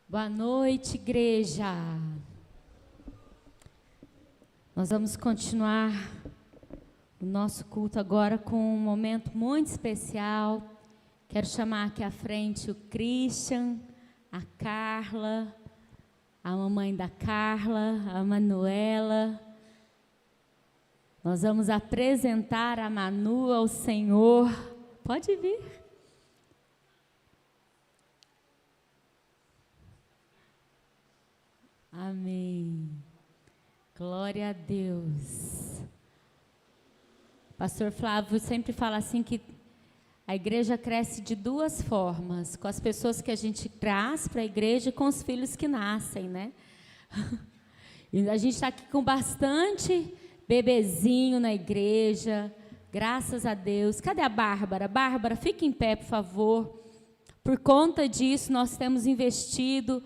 Boa noite, igreja. Nós vamos continuar o nosso culto agora com um momento muito especial. Quero chamar aqui à frente o Christian, a Carla, a mamãe da Carla, a Manuela. Nós vamos apresentar a Manu ao Senhor. Pode vir. Amém. Glória a Deus. Pastor Flávio sempre fala assim que a igreja cresce de duas formas, com as pessoas que a gente traz para a igreja e com os filhos que nascem, né? E a gente está aqui com bastante bebezinho na igreja, graças a Deus. Cadê a Bárbara? Bárbara, fique em pé, por favor. Por conta disso, nós temos investido.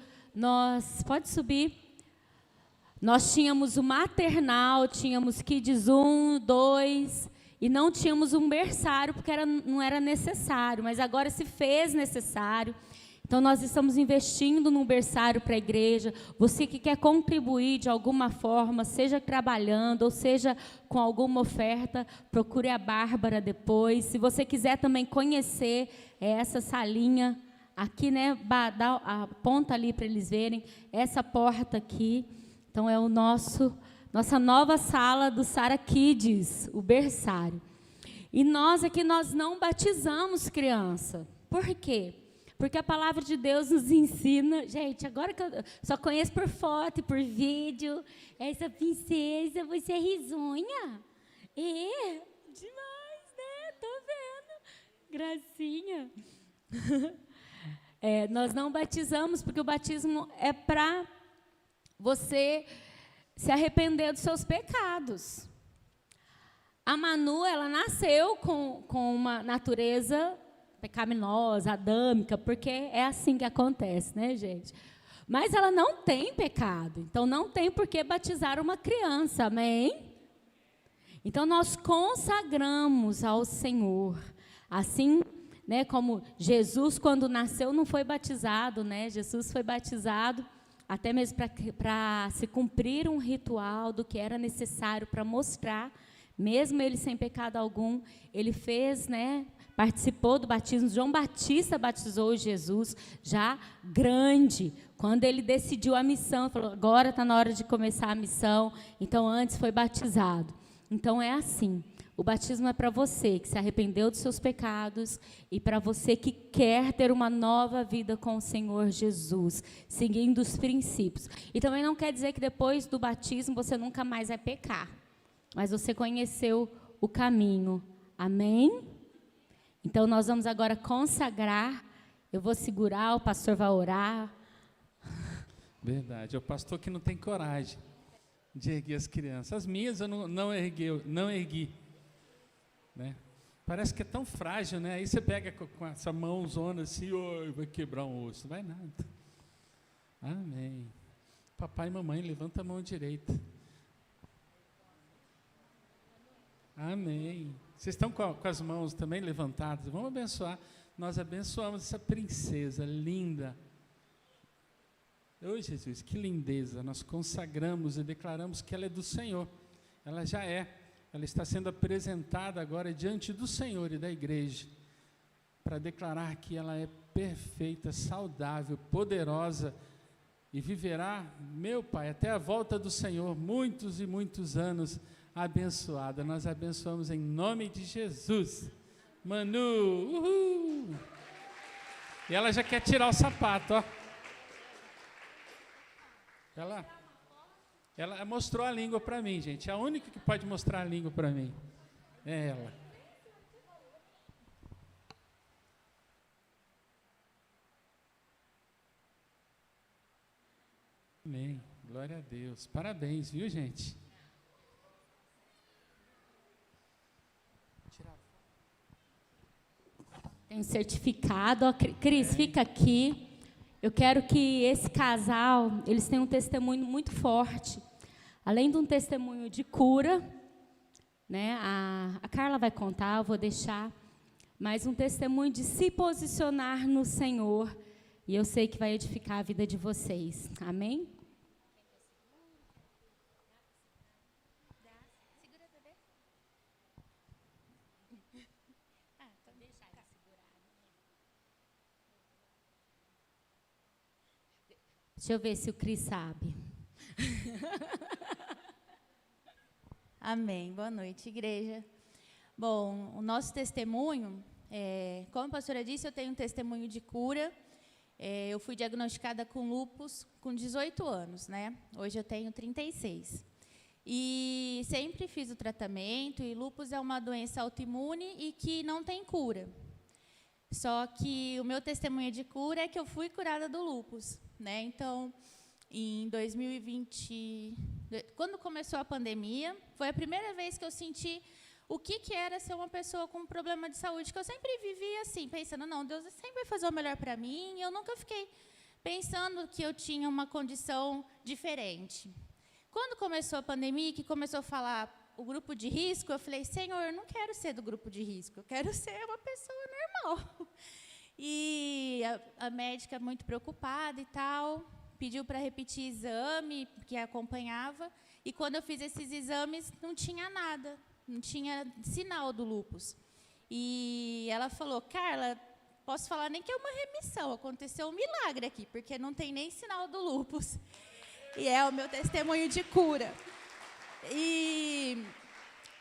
Pode subir. Nós tínhamos o maternal, tínhamos Kids 1, 2, e não tínhamos um berçário, porque não era necessário, mas agora se fez necessário. Então, nós estamos investindo num berçário para a igreja. Você que quer contribuir de alguma forma, seja trabalhando, ou seja com alguma oferta, procure a Bárbara depois. Se você quiser também conhecer essa salinha, aqui, né, dá a ponta ali para eles verem, essa porta aqui. Então, é nossa nova sala do Sara Kids, o berçário. E nós aqui, nós não batizamos criança. Por quê? Porque a palavra de Deus nos ensina. Gente, agora que eu só conheço por foto e por vídeo, essa princesa, você é risonha? É, demais, né? Tô vendo. Gracinha. Nós não batizamos, porque o batismo é para você se arrepender dos seus pecados. A Manu, ela nasceu com uma natureza pecaminosa, adâmica, porque é assim que acontece, né, gente? Mas ela não tem pecado, então não tem por que batizar uma criança, amém? Então nós consagramos ao Senhor, assim, né, como Jesus, quando nasceu, não foi batizado, né? Jesus foi batizado até mesmo para se cumprir um ritual do que era necessário para mostrar, mesmo ele sem pecado algum, ele fez, né, participou do batismo. João Batista batizou Jesus já grande, quando ele decidiu a missão, falou, agora está na hora de começar a missão, então antes foi batizado. Então é assim, o batismo é para você que se arrependeu dos seus pecados e para você que quer ter uma nova vida com o Senhor Jesus, seguindo os princípios. E também não quer dizer que depois do batismo você nunca mais vai pecar, mas você conheceu o caminho. Amém? Então nós vamos agora consagrar. Eu vou segurar, o pastor vai orar. Verdade, é o pastor que não tem coragem de erguer as crianças. As minhas eu não ergui. Né? Parece que é tão frágil, né? Aí você pega com essa mãozona assim, vai quebrar um osso. Não vai nada. Amém. Papai e mamãe, levanta a mão direita. Amém. Vocês estão com as mãos também levantadas? Vamos abençoar. Nós abençoamos essa princesa linda. Ô Jesus, que lindeza. Nós consagramos e declaramos que ela é do Senhor. Ela já é. Ela está sendo apresentada agora diante do Senhor e da igreja, para declarar que ela é perfeita, saudável, poderosa, e viverá, meu Pai, até a volta do Senhor, muitos e muitos anos, abençoada. Nós abençoamos em nome de Jesus. Manu, uhul! E ela já quer tirar o sapato, ó. Ela mostrou a língua para mim, gente. É a única que pode mostrar a língua para mim. É ela. Amém. Glória a Deus. Parabéns, viu, gente? Tem certificado. Ó, Cris, fica aqui. Eu quero que esse casal, eles tenham um testemunho muito forte. Além de um testemunho de cura, né? A Carla vai contar, eu vou deixar. Mas um testemunho de se posicionar no Senhor, E eu sei que vai edificar a vida de vocês. Amém? Deixa eu ver se o Cris sabe. Amém. Boa noite, igreja. Bom, o nosso testemunho, como a pastora disse, eu tenho um testemunho de cura. Eu fui diagnosticada com lúpus com 18 anos, né? Hoje eu tenho 36. E sempre fiz o tratamento, e lúpus é uma doença autoimune e que não tem cura. Só que o meu testemunho de cura é que eu fui curada do lúpus, né? Então, em 2020, quando começou a pandemia, foi a primeira vez que eu senti o que era ser uma pessoa com problema de saúde, que eu sempre vivia assim, pensando, não, Deus sempre vai fazer o melhor para mim, e eu nunca fiquei pensando que eu tinha uma condição diferente. Quando começou a pandemia, que começou a falar o grupo de risco, eu falei, Senhor, eu não quero ser do grupo de risco, eu quero ser uma pessoa normal. E a médica, muito preocupada e tal, pediu para repetir exame, que acompanhava, e quando eu fiz esses exames, não tinha nada, não tinha sinal do lúpus. E ela falou, Carla, posso falar nem que é uma remissão, aconteceu um milagre aqui, porque não tem nem sinal do lúpus. E é o meu testemunho de cura. E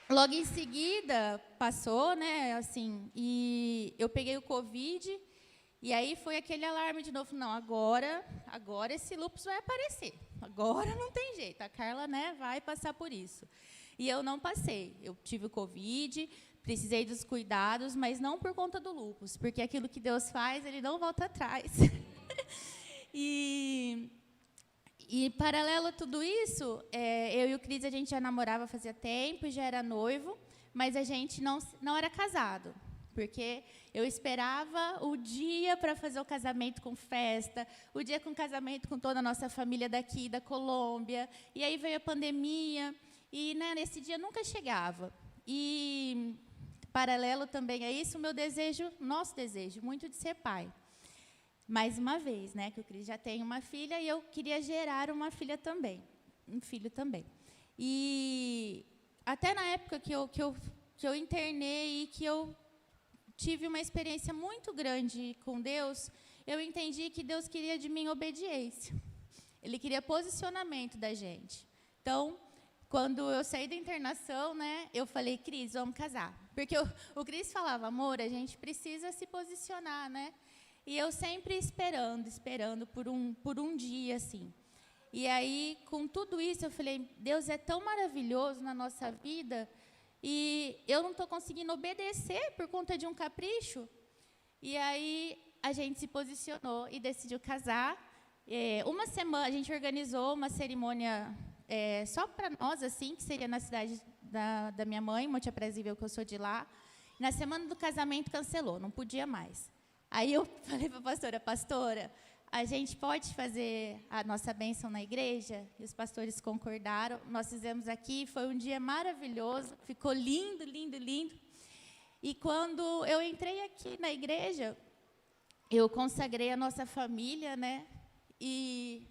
logo em seguida, passou, né, assim, e eu peguei o Covid, e aí foi aquele alarme de novo, não, agora esse lúpus vai aparecer, agora não tem jeito, a Carla, né, vai passar por isso. E eu não passei, eu tive o Covid, precisei dos cuidados, mas não por conta do lúpus, porque aquilo que Deus faz, Ele não volta atrás. E, paralelo a tudo isso, eu e o Cris, a gente já namorava fazia tempo, já era noivo, mas a gente não era casado, porque eu esperava o dia para fazer o casamento com festa, o dia com casamento com toda a nossa família daqui, da Colômbia, e aí veio a pandemia, e né, nesse dia nunca chegava. E, paralelo também a isso, nosso desejo, muito de ser pai. Mais uma vez, né, que o Cris já tem uma filha e eu queria gerar uma filha também, um filho também. E até na época que eu internei e que eu tive uma experiência muito grande com Deus, eu entendi que Deus queria de mim obediência. Ele queria posicionamento da gente. Então, quando eu saí da internação, né, eu falei, Cris, vamos casar. Porque o Cris falava, amor, a gente precisa se posicionar, né? E eu sempre esperando por um dia, assim. E aí, com tudo isso, eu falei, Deus é tão maravilhoso na nossa vida, e eu não estou conseguindo obedecer por conta de um capricho. E aí, a gente se posicionou e decidiu casar. Uma semana, a gente organizou uma cerimônia só para nós, assim, que seria na cidade da minha mãe, Monte Aprazível, que eu sou de lá. Na semana do casamento, cancelou, não podia mais. Aí eu falei para a pastora, a gente pode fazer a nossa bênção na igreja? E os pastores concordaram, nós fizemos aqui, foi um dia maravilhoso, ficou lindo, lindo, lindo. E quando eu entrei aqui na igreja, eu consagrei a nossa família, né? E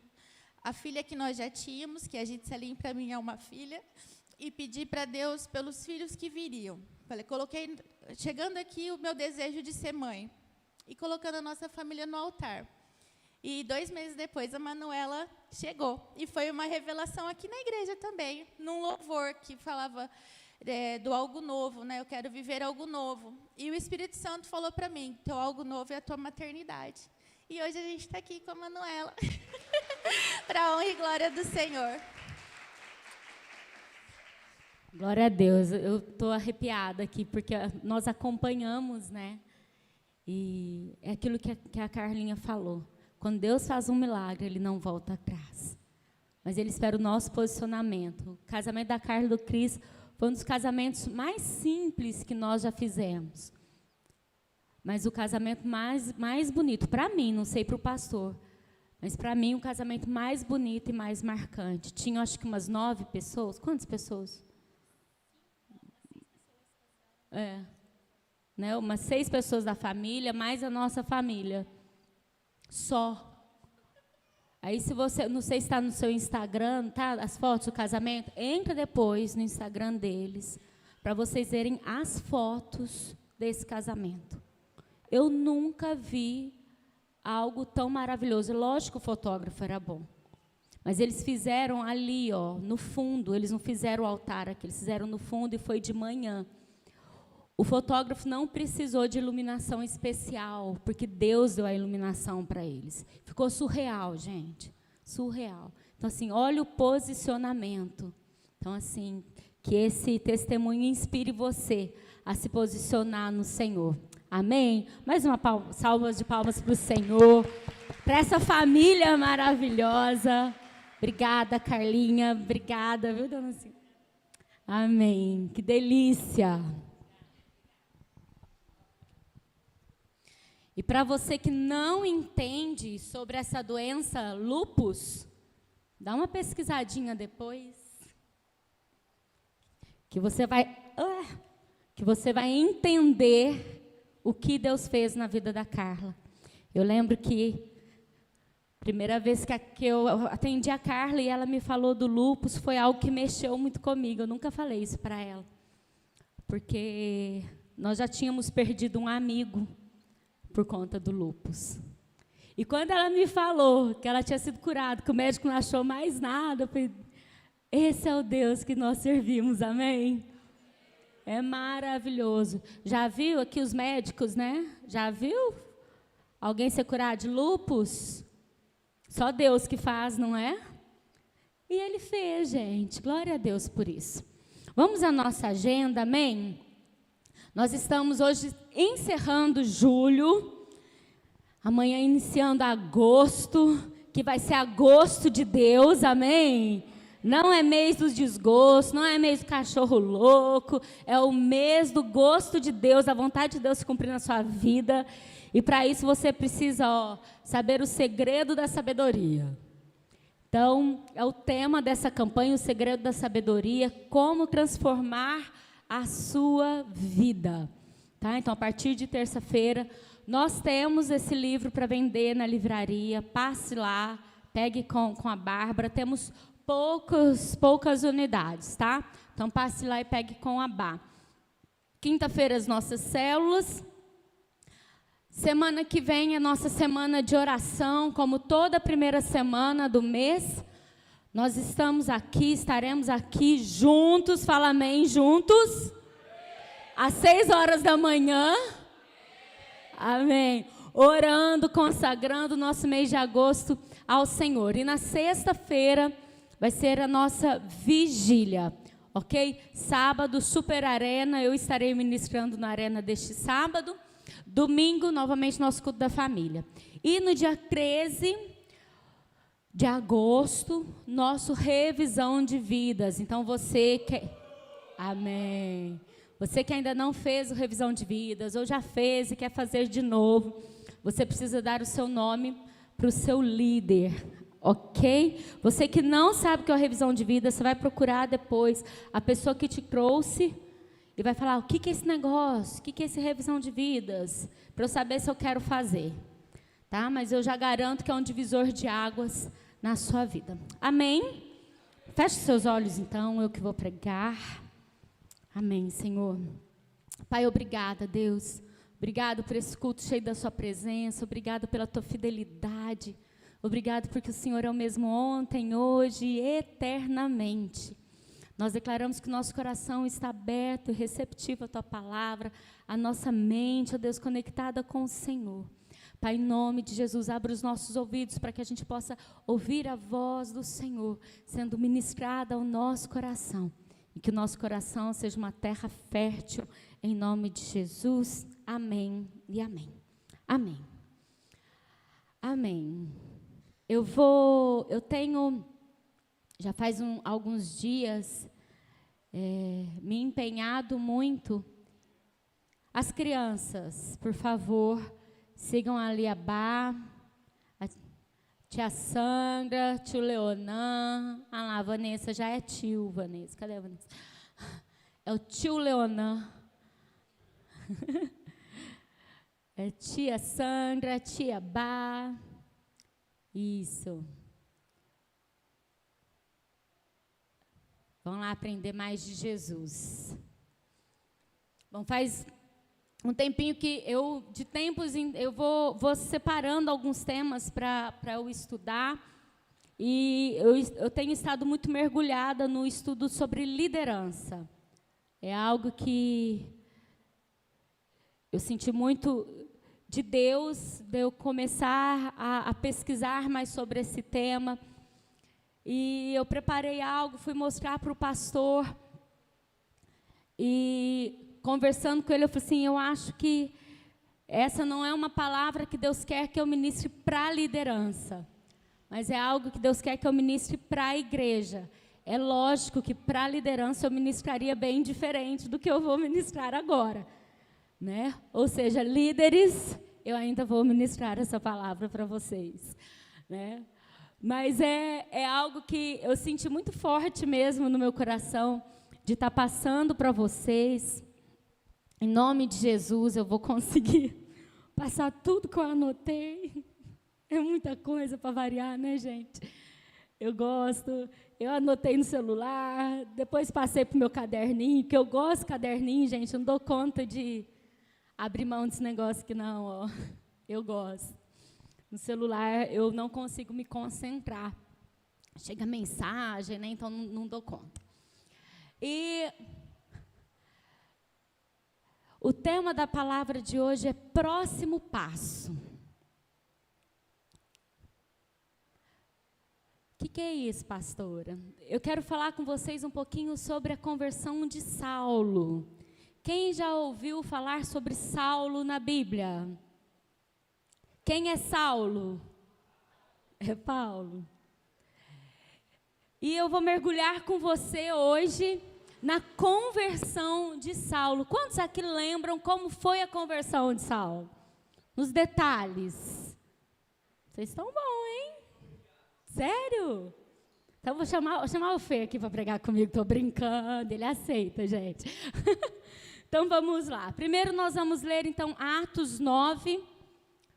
a filha que nós já tínhamos, que a Gitselim para mim é uma filha, e pedi para Deus pelos filhos que viriam. Falei, coloquei, chegando aqui, o meu desejo de ser mãe. E colocando a nossa família no altar. E 2 meses depois, a Manuela chegou. E foi uma revelação aqui na igreja também, num louvor que falava do algo novo, né? Eu quero viver algo novo. E o Espírito Santo falou para mim, teu algo novo é a tua maternidade. E hoje a gente está aqui com a Manuela, para a honra e glória do Senhor. Glória a Deus, eu estou arrepiada aqui, porque nós acompanhamos, né? E é aquilo que a Carlinha falou. Quando Deus faz um milagre, Ele não volta atrás. Mas Ele espera o nosso posicionamento. O casamento da Carla e do Cris foi um dos casamentos mais simples que nós já fizemos. Mas o casamento mais bonito, para mim, não sei para o pastor, mas para mim o casamento mais bonito e mais marcante. Tinha, acho que umas 9 pessoas. Quantas pessoas? Né, umas 6 pessoas da família, mais a nossa família. Só. Aí, se você, não sei se está no seu Instagram, tá? As fotos do casamento, entra depois no Instagram deles, para vocês verem as fotos desse casamento. Eu nunca vi algo tão maravilhoso. Lógico que o fotógrafo era bom, mas eles fizeram ali, ó, no fundo, eles não fizeram o altar aqui, eles fizeram no fundo e foi de manhã. O fotógrafo não precisou de iluminação especial, porque Deus deu a iluminação para eles. Ficou surreal, gente. Surreal. Então, assim, olha o posicionamento. Então, assim, que esse testemunho inspire você a se posicionar no Senhor. Amém? Mais uma salva de palmas para o Senhor, para essa família maravilhosa. Obrigada, Carlinha. Obrigada, viu, dona Cida? Amém. Que delícia. E para você que não entende sobre essa doença lúpus, dá uma pesquisadinha depois, que você vai entender o que Deus fez na vida da Carla. Eu lembro que a primeira vez que eu atendi a Carla e ela me falou do lúpus, foi algo que mexeu muito comigo. Eu nunca falei isso para ela, porque nós já tínhamos perdido um amigo por conta do lúpus. E quando ela me falou que ela tinha sido curada, que o médico não achou mais nada, eu falei, esse é o Deus que nós servimos, amém? É maravilhoso. Já viu aqui os médicos, né? Já viu alguém ser curado de lúpus? Só Deus que faz, não é? E Ele fez, gente. Glória a Deus por isso. Vamos à nossa agenda, amém? Nós estamos hoje encerrando julho, amanhã iniciando agosto, que vai ser agosto de Deus, amém? Não é mês dos desgostos, não é mês do cachorro louco, é o mês do gosto de Deus, da vontade de Deus se cumprir na sua vida. E para isso você precisa, saber o segredo da sabedoria. Então, é o tema dessa campanha, o segredo da sabedoria, como transformar a sua vida, tá? Então, a partir de terça-feira, nós temos esse livro para vender na livraria. Passe lá, pegue com a Bárbara. Temos poucas unidades, tá? Então, passe lá e pegue com a Bá. Quinta-feira, as nossas células. Semana que vem é nossa semana de oração, como toda primeira semana do mês. Nós estaremos aqui juntos, fala amém, juntos, às 6 horas da manhã, amém, orando, consagrando o nosso mês de agosto ao Senhor. E na sexta-feira vai ser a nossa vigília, ok? Sábado, Super Arena, eu estarei ministrando na Arena deste sábado. Domingo, novamente, nosso culto da família. E no dia 13 de agosto, nosso revisão de vidas. Então, você que... Amém. Você que ainda não fez o revisão de vidas, ou já fez e quer fazer de novo, você precisa dar o seu nome para o seu líder, ok? Você que não sabe o que é a revisão de vidas, você vai procurar depois a pessoa que te trouxe e vai falar, o que é esse negócio? O que é esse revisão de vidas? Para eu saber se eu quero fazer. Tá? Mas eu já garanto que é um divisor de águas na sua vida. Amém? Feche seus olhos, então, eu que vou pregar. Amém, Senhor. Pai, obrigada, Deus. Obrigado por esse culto cheio da sua presença. Obrigado pela tua fidelidade. Obrigado porque o Senhor é o mesmo ontem, hoje e eternamente. Nós declaramos que o nosso coração está aberto e receptivo à tua palavra, a nossa mente, ó Deus, conectada com o Senhor. Pai, em nome de Jesus, abra os nossos ouvidos para que a gente possa ouvir a voz do Senhor sendo ministrada ao nosso coração. E que o nosso coração seja uma terra fértil, em nome de Jesus. Amém e amém. Amém. Amém. Eu tenho, já faz alguns dias, me empenhado muito. As crianças, por favor, sigam ali a Bá, a tia Sandra, tio Leonan. Ah lá, a Vanessa já é tio, Vanessa. Cadê a Vanessa? É o tio Leonan. É tia Sandra, tia Bá. Isso. Vamos lá aprender mais de Jesus. Bom, faz um tempinho que de tempos, eu vou separando alguns temas para eu estudar. E eu tenho estado muito mergulhada no estudo sobre liderança. É algo que eu senti muito de Deus, de eu começar a pesquisar mais sobre esse tema. E eu preparei algo, fui mostrar para o pastor. E conversando com ele, eu falei assim, eu acho que essa não é uma palavra que Deus quer que eu ministre para a liderança, mas é algo que Deus quer que eu ministre para a igreja. É lógico que para a liderança eu ministraria bem diferente do que eu vou ministrar agora, né? Ou seja, líderes, eu ainda vou ministrar essa palavra para vocês, né? Mas é algo que eu senti muito forte mesmo no meu coração, de estar passando para vocês. Em nome de Jesus, eu vou conseguir passar tudo que eu anotei. É muita coisa para variar, né, gente? Eu gosto. Eu anotei no celular, depois passei para o meu caderninho, que eu gosto de caderninho, gente. Eu não dou conta de abrir mão desse negócio aqui, não. Ó. Eu gosto. No celular, eu não consigo me concentrar. Chega mensagem, né? Então não dou conta. E o tema da palavra de hoje é próximo passo. O que é isso, pastora? Eu quero falar com vocês um pouquinho sobre a conversão de Saulo. Quem já ouviu falar sobre Saulo na Bíblia? Quem é Saulo? É Paulo. E eu vou mergulhar com você hoje na conversão de Saulo. Quantos aqui lembram como foi a conversão de Saulo? Nos detalhes. Vocês estão bons, hein? Sério? Então vou chamar o Fê aqui para pregar comigo. Estou brincando, ele aceita, gente. Então vamos lá. Primeiro nós vamos ler então Atos 9,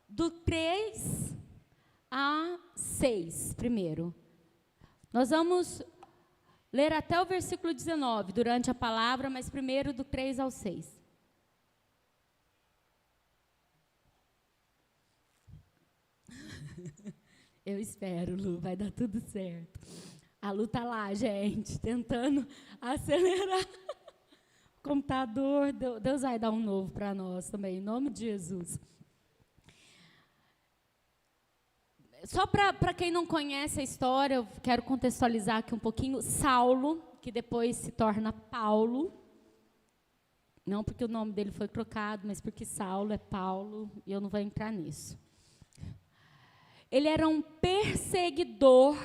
do 3 a 6, primeiro. Nós vamos ler até o versículo 19, durante a palavra, mas primeiro do 3 ao 6. Eu espero, Lu, vai dar tudo certo. A Lu está lá, gente, tentando acelerar o computador. Deus vai dar um novo para nós também, em nome de Jesus. Só para quem não conhece a história, eu quero contextualizar aqui um pouquinho. Saulo, que depois se torna Paulo, não porque o nome dele foi trocado, mas porque Saulo é Paulo, e eu não vou entrar nisso. Ele era um perseguidor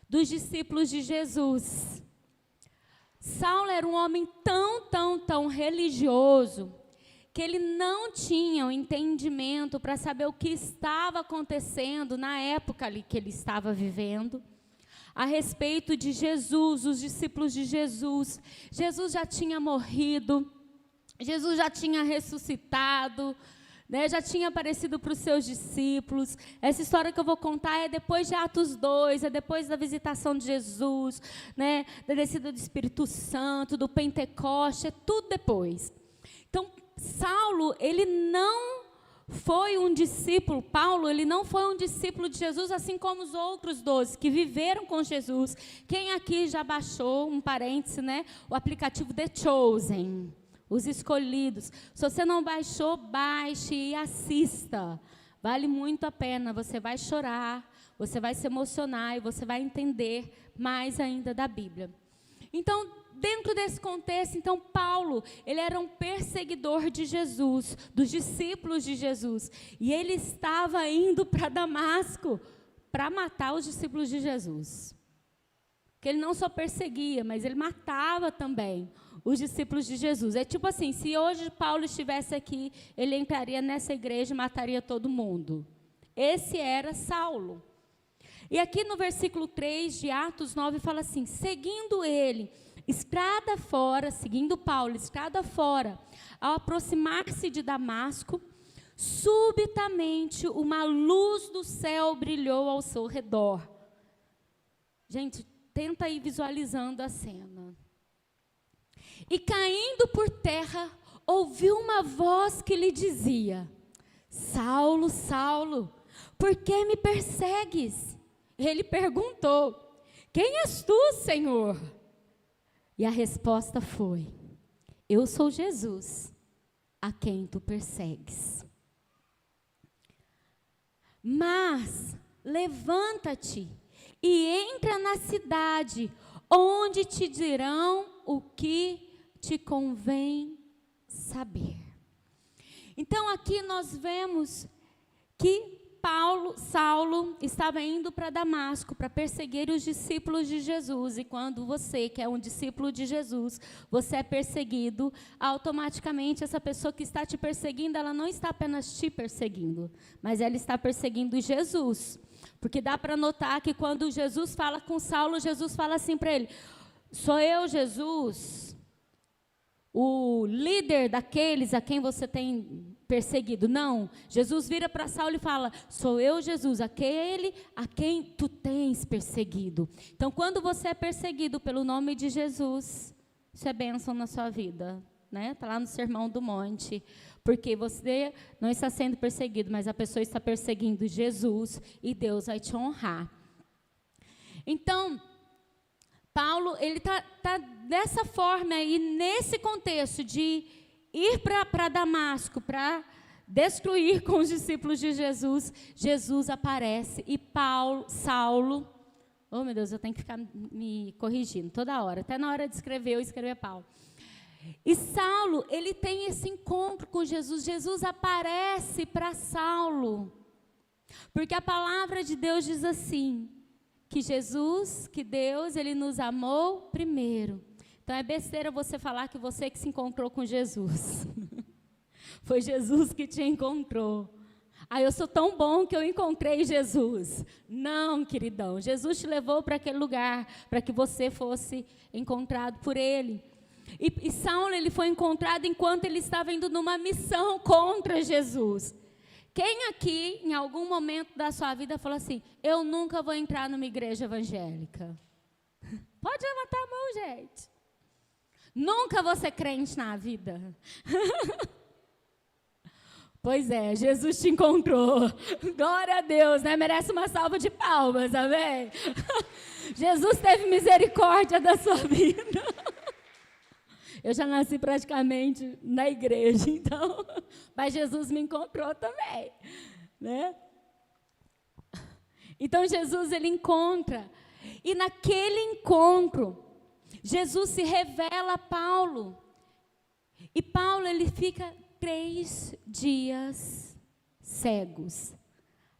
dos discípulos de Jesus. Saulo era um homem tão religioso, que ele não tinha o entendimento para saber o que estava acontecendo na época ali que ele estava vivendo, a respeito de Jesus, os discípulos de Jesus. Jesus já tinha morrido, Jesus já tinha ressuscitado, né, já tinha aparecido para os seus discípulos. Essa história que eu vou contar é depois de Atos 2, é depois da visitação de Jesus, né, da descida do Espírito Santo, do Pentecoste, é tudo depois. Então, Saulo, ele não foi um discípulo, Paulo, ele não foi um discípulo de Jesus, assim como os outros 12 que viveram com Jesus. Quem aqui já baixou, um parêntese, né, o aplicativo The Chosen, os escolhidos? Se você não baixou, baixe e assista. Vale muito a pena, você vai chorar, você vai se emocionar e você vai entender mais ainda da Bíblia. Então, dentro desse contexto, então, Paulo, ele era um perseguidor de Jesus, dos discípulos de Jesus. E ele estava indo para Damasco para matar os discípulos de Jesus. Porque ele não só perseguia, mas ele matava também os discípulos de Jesus. É tipo assim, se hoje Paulo estivesse aqui, ele entraria nessa igreja e mataria todo mundo. Esse era Saulo. E aqui no versículo 3 de Atos 9 fala assim: seguindo ele, estrada fora, seguindo Paulo, estrada fora, ao aproximar-se de Damasco, subitamente uma luz do céu brilhou ao seu redor. Gente, tenta ir visualizando a cena. E caindo por terra, ouviu uma voz que lhe dizia: Saulo, Saulo, por que me persegues? Ele perguntou: quem és tu, Senhor? E a resposta foi: eu sou Jesus, a quem tu persegues. Mas levanta-te e entra na cidade, onde te dirão o que te convém saber. Então aqui nós vemos que Saulo estava indo para Damasco para perseguir os discípulos de Jesus. E quando você, que é um discípulo de Jesus, você é perseguido, automaticamente essa pessoa que está te perseguindo, ela não está apenas te perseguindo, mas ela está perseguindo Jesus. Porque dá para notar que quando Jesus fala com Saulo, Jesus fala assim para ele: sou eu, Jesus, o líder daqueles a quem você tem perseguido? Não, Jesus vira para Saulo e fala: sou eu, Jesus, aquele a quem tu tens perseguido. Então, quando você é perseguido pelo nome de Jesus, isso é bênção na sua vida, né? Está lá no Sermão do Monte, porque você não está sendo perseguido, mas a pessoa está perseguindo Jesus e Deus vai te honrar. Então, Paulo, ele está dessa forma aí, nesse contexto de ir para Damasco, para destruir com os discípulos de Jesus. Jesus aparece e Saulo, oh meu Deus, eu tenho que ficar me corrigindo toda hora, até na hora de escrever, eu escrever Paulo. E Saulo, ele tem esse encontro com Jesus. Jesus aparece para Saulo, porque a palavra de Deus diz assim, que Jesus, que Deus, ele nos amou primeiro. Então é besteira você falar que você que se encontrou com Jesus. Foi Jesus que te encontrou. Ah, eu sou tão bom que eu encontrei Jesus. Não, queridão, Jesus te levou para aquele lugar, para que você fosse encontrado por ele. E Saulo, ele foi encontrado enquanto ele estava indo numa missão contra Jesus. Quem aqui, em algum momento da sua vida, falou assim: eu nunca vou entrar numa igreja evangélica? Pode levantar a mão, gente. Nunca vou ser crente na vida. Pois é, Jesus te encontrou. Glória a Deus, né? Merece uma salva de palmas, amém? Jesus teve misericórdia da sua vida. Eu já nasci praticamente na igreja, então, mas Jesus me encontrou também, né? Então Jesus, ele encontra, e naquele encontro, Jesus se revela a Paulo, e Paulo, ele fica 3 dias cegos.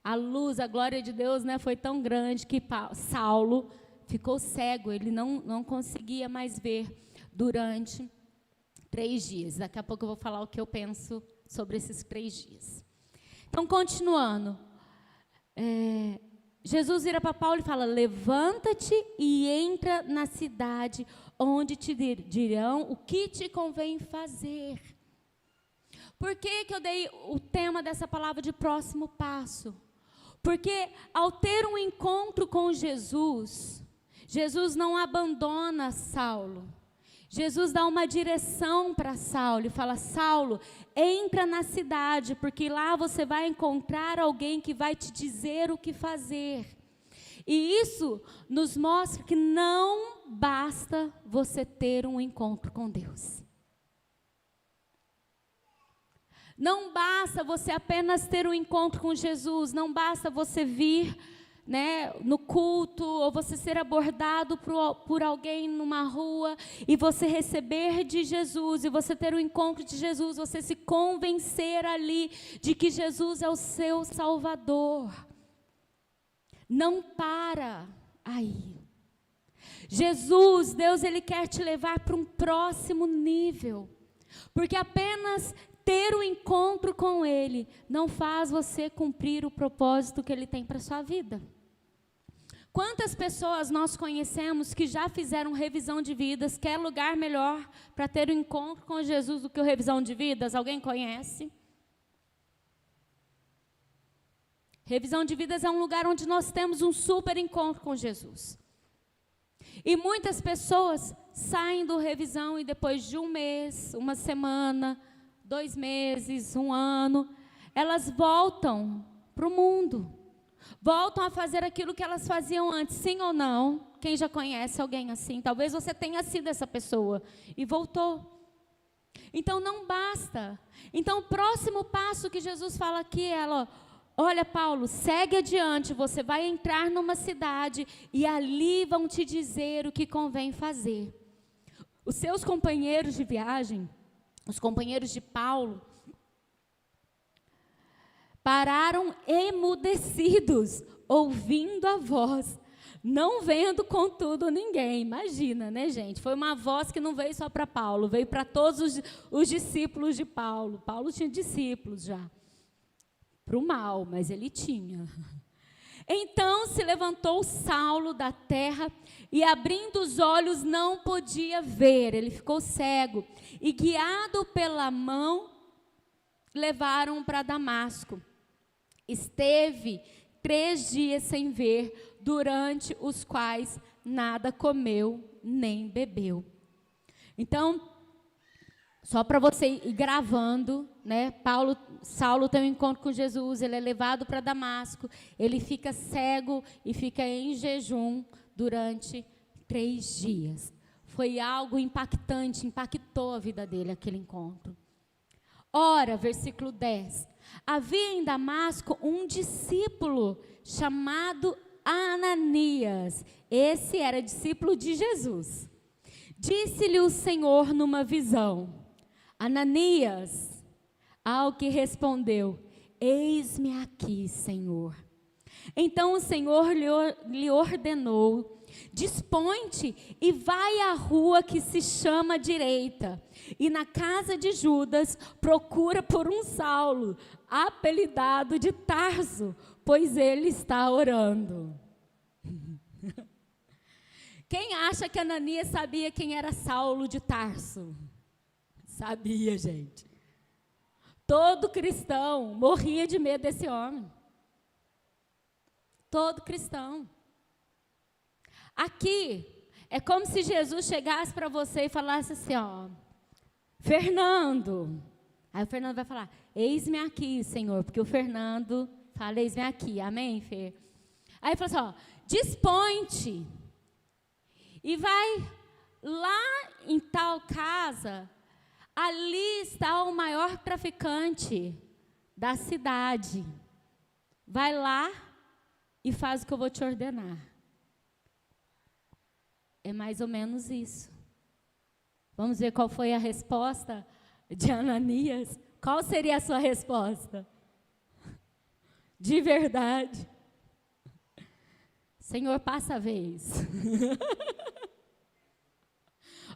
A luz, a glória de Deus, né, foi tão grande que Saulo ficou cego, ele não conseguia mais ver durante 3 dias. Daqui a pouco eu vou falar o que eu penso sobre esses 3 dias. Então, continuando, Jesus vira para Paulo e fala: levanta-te e entra na cidade, onde te dirão o que te convém fazer. Por que eu dei o tema dessa palavra de próximo passo? Porque ao ter um encontro com Jesus, Jesus não abandona Saulo. Jesus dá uma direção para Saulo e fala: Saulo, entra na cidade, porque lá você vai encontrar alguém que vai te dizer o que fazer. E isso nos mostra que não basta você ter um encontro com Deus. Não basta você apenas ter um encontro com Jesus, não basta você vir, né, no culto, ou você ser abordado por alguém numa rua, e você receber de Jesus, e você ter um encontro de Jesus, você se convencer ali de que Jesus é o seu Salvador. Não para aí. Jesus, Deus, ele quer te levar para um próximo nível, porque apenas ter um encontro com Ele não faz você cumprir o propósito que Ele tem para a sua vida. Quantas pessoas nós conhecemos que já fizeram revisão de vidas? Quer lugar melhor para ter um encontro com Jesus do que o revisão de vidas? Alguém conhece? Revisão de vidas é um lugar onde nós temos um super encontro com Jesus. E muitas pessoas saem do revisão e depois de um mês, uma semana, 2 meses, 1 ano, elas voltam para o mundo. Voltam a fazer aquilo que elas faziam antes, sim ou não? Quem já conhece alguém assim? Talvez você tenha sido essa pessoa e voltou. Então não basta. Então o próximo passo que Jesus fala aqui é, olha, Paulo, segue adiante, você vai entrar numa cidade e ali vão te dizer o que convém fazer. Os seus companheiros de viagem, os companheiros de Paulo, pararam emudecidos, ouvindo a voz, não vendo contudo ninguém. Imagina, né, gente? Foi uma voz que não veio só para Paulo, veio para todos os discípulos de Paulo. Paulo tinha discípulos já. Para o mal, mas ele tinha. Então se levantou Saulo da terra e, abrindo os olhos, não podia ver. Ele ficou cego. E, guiado pela mão, levaram para Damasco. Esteve 3 dias sem ver, durante os quais nada comeu nem bebeu. Então, só para você ir gravando, né? Saulo tem um encontro com Jesus, ele é levado para Damasco, ele fica cego e fica em jejum durante 3 dias. Foi algo impactante, impactou a vida dele, aquele encontro. Ora, versículo 10, havia em Damasco um discípulo chamado Ananias. Esse era discípulo de Jesus. Disse-lhe o Senhor numa visão: Ananias. Ao que respondeu: eis-me aqui, Senhor. Então o Senhor lhe ordenou: dispõe-te e vai à rua que se chama Direita, e na casa de Judas procura por um Saulo, apelidado de Tarso, pois ele está orando. Quem acha que Ananias sabia quem era Saulo de Tarso? Sabia, gente. Todo cristão morria de medo desse homem. Todo cristão. Aqui, é como se Jesus chegasse para você e falasse assim, Fernando. Aí o Fernando vai falar: eis-me aqui, Senhor, porque o Fernando fala: eis-me aqui, amém, Fê? Aí ele fala assim, dispõe-te e vai lá em tal casa, ali está o maior traficante da cidade. Vai lá e faz o que eu vou te ordenar. É mais ou menos isso. Vamos ver qual foi a resposta de Ananias. Qual seria a sua resposta? De verdade. Senhor, passa a vez.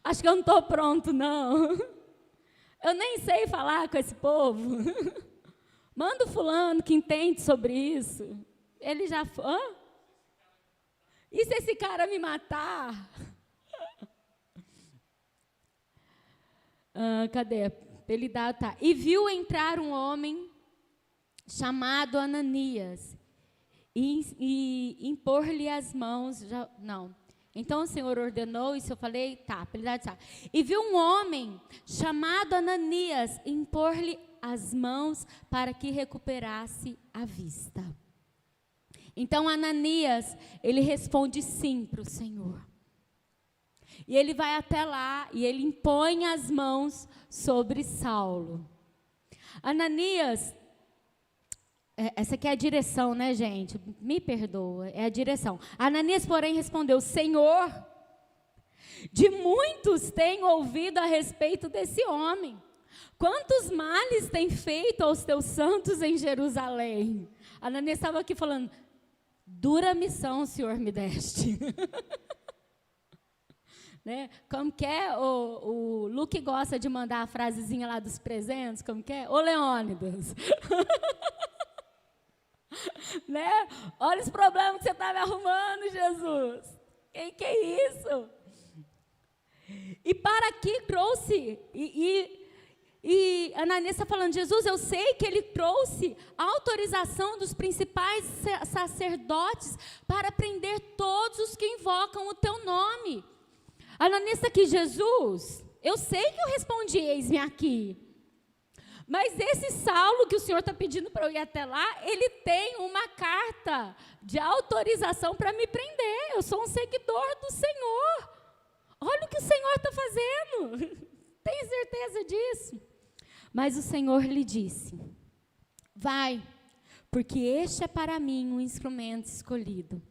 Acho que eu não estou pronto, não. Eu nem sei falar com esse povo. Manda o fulano que entende sobre isso. Ele já... E se esse cara me matar? Cadê? Ele dá, tá. E viu entrar um homem chamado Ananias e impor-lhe as mãos. Então o Senhor ordenou, isso eu falei, tá. E viu um homem chamado Ananias impor-lhe as mãos para que recuperasse a vista. Então Ananias, ele responde sim para o Senhor. E ele vai até lá e ele impõe as mãos sobre Saulo. Ananias, essa aqui é a direção, né, gente? Me perdoa, é a direção. Ananias, porém, respondeu: Senhor, de muitos tenho ouvido a respeito desse homem. Quantos males tem feito aos teus santos em Jerusalém? Ananias estava aqui falando: dura missão o Senhor me deste. Né? Como que é? O Luke gosta de mandar a frasezinha lá dos presentes, como que é? Ô Leônidas. Né? Olha os problemas que você está me arrumando, Jesus. Que é isso? E para aqui trouxe, e E Ananias está falando, Jesus, eu sei que ele trouxe a autorização dos principais sacerdotes para prender todos os que invocam o teu nome. Ananias está aqui, Jesus, eu sei que eu respondi, eis-me aqui. Mas esse Saulo que o Senhor está pedindo para eu ir até lá, ele tem uma carta de autorização para me prender. Eu sou um seguidor do Senhor. Olha o que o Senhor está fazendo. Tem certeza disso? Mas o Senhor lhe disse, vai, porque este é para mim um instrumento escolhido,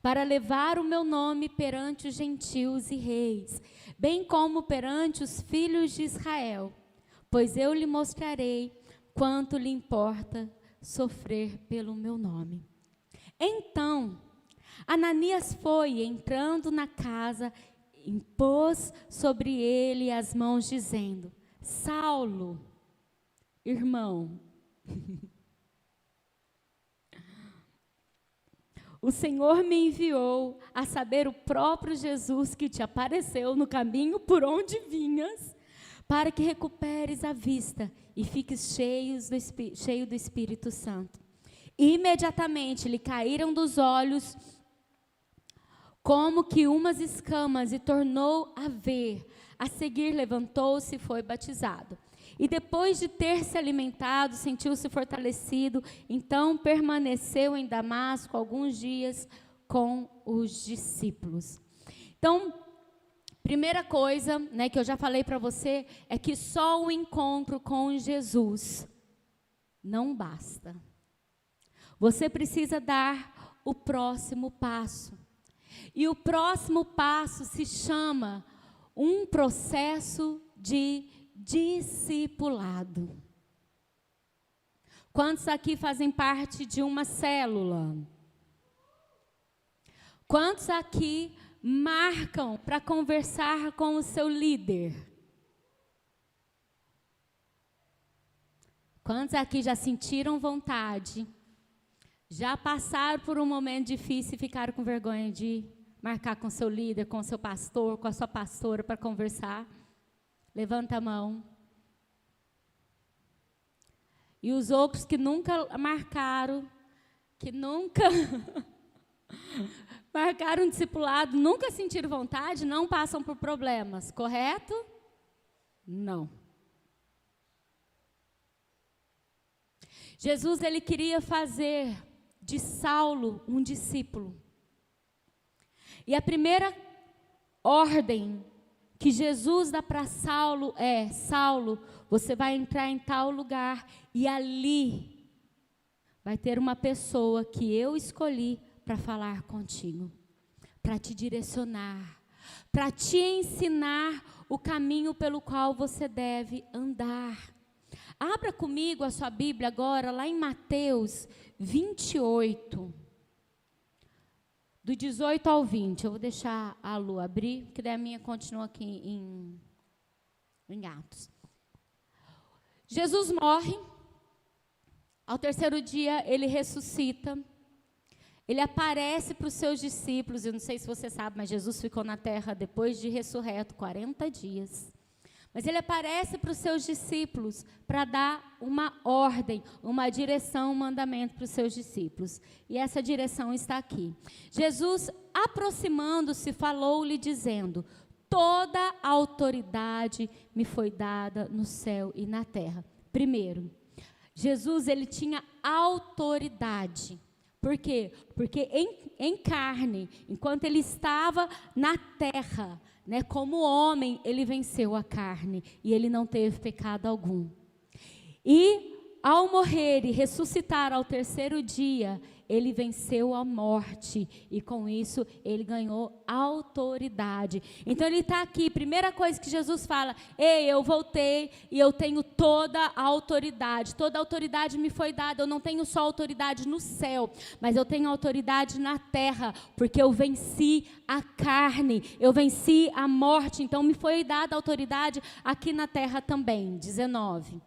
para levar o meu nome perante os gentios e reis, bem como perante os filhos de Israel. Pois eu lhe mostrarei quanto lhe importa sofrer pelo meu nome. Então, Ananias foi, entrando na casa, impôs sobre ele as mãos, dizendo, Saulo, irmão, o Senhor me enviou, a saber, o próprio Jesus que te apareceu no caminho por onde vinhas, para que recuperes a vista e fiques cheio do Espírito Santo. Imediatamente lhe caíram dos olhos como que umas escamas e tornou a ver. A seguir levantou-se e foi batizado. E depois de ter se alimentado, sentiu-se fortalecido, então permaneceu em Damasco alguns dias com os discípulos. Então, primeira coisa, né, que eu já falei para você, é que só o encontro com Jesus não basta. Você precisa dar o próximo passo. E o próximo passo se chama um processo de discipulado. Quantos aqui fazem parte de uma célula? Quantos aqui marcam para conversar com o seu líder? Quantos aqui já sentiram vontade, já passaram por um momento difícil e ficaram com vergonha de marcar com o seu líder, com o seu pastor, com a sua pastora para conversar? Levanta a mão. E os outros que nunca marcaram, que nunca marcaram um discipulado, nunca sentiram vontade, não passam por problemas, correto? Não. Jesus, ele queria fazer de Saulo um discípulo. E a primeira ordem que Jesus dá para Saulo é, Saulo, você vai entrar em tal lugar e ali vai ter uma pessoa que eu escolhi para falar contigo, para te direcionar, para te ensinar o caminho pelo qual você deve andar. Abra comigo a sua Bíblia agora, lá em Mateus 28, do 18 ao 20. Eu vou deixar a Lu abrir, porque daí a minha continua aqui em Atos. Jesus morre, ao terceiro dia ele ressuscita, ele aparece para os seus discípulos. Eu não sei se você sabe, mas Jesus ficou na terra depois de ressurreto 40 dias. Mas ele aparece para os seus discípulos para dar uma ordem, uma direção, um mandamento para os seus discípulos. E essa direção está aqui. Jesus, aproximando-se, falou-lhe dizendo, toda a autoridade me foi dada no céu e na terra. Primeiro, Jesus, ele tinha autoridade. Por quê? Porque em carne, enquanto ele estava na terra, né, como homem, ele venceu a carne e ele não teve pecado algum. E ao morrer e ressuscitar ao terceiro dia, ele venceu a morte e com isso ele ganhou autoridade. Então ele está aqui, primeira coisa que Jesus fala, ei, eu voltei e eu tenho toda a autoridade me foi dada. Eu não tenho só autoridade no céu, mas eu tenho autoridade na terra, porque eu venci a carne, eu venci a morte, então me foi dada autoridade aqui na terra também. 19.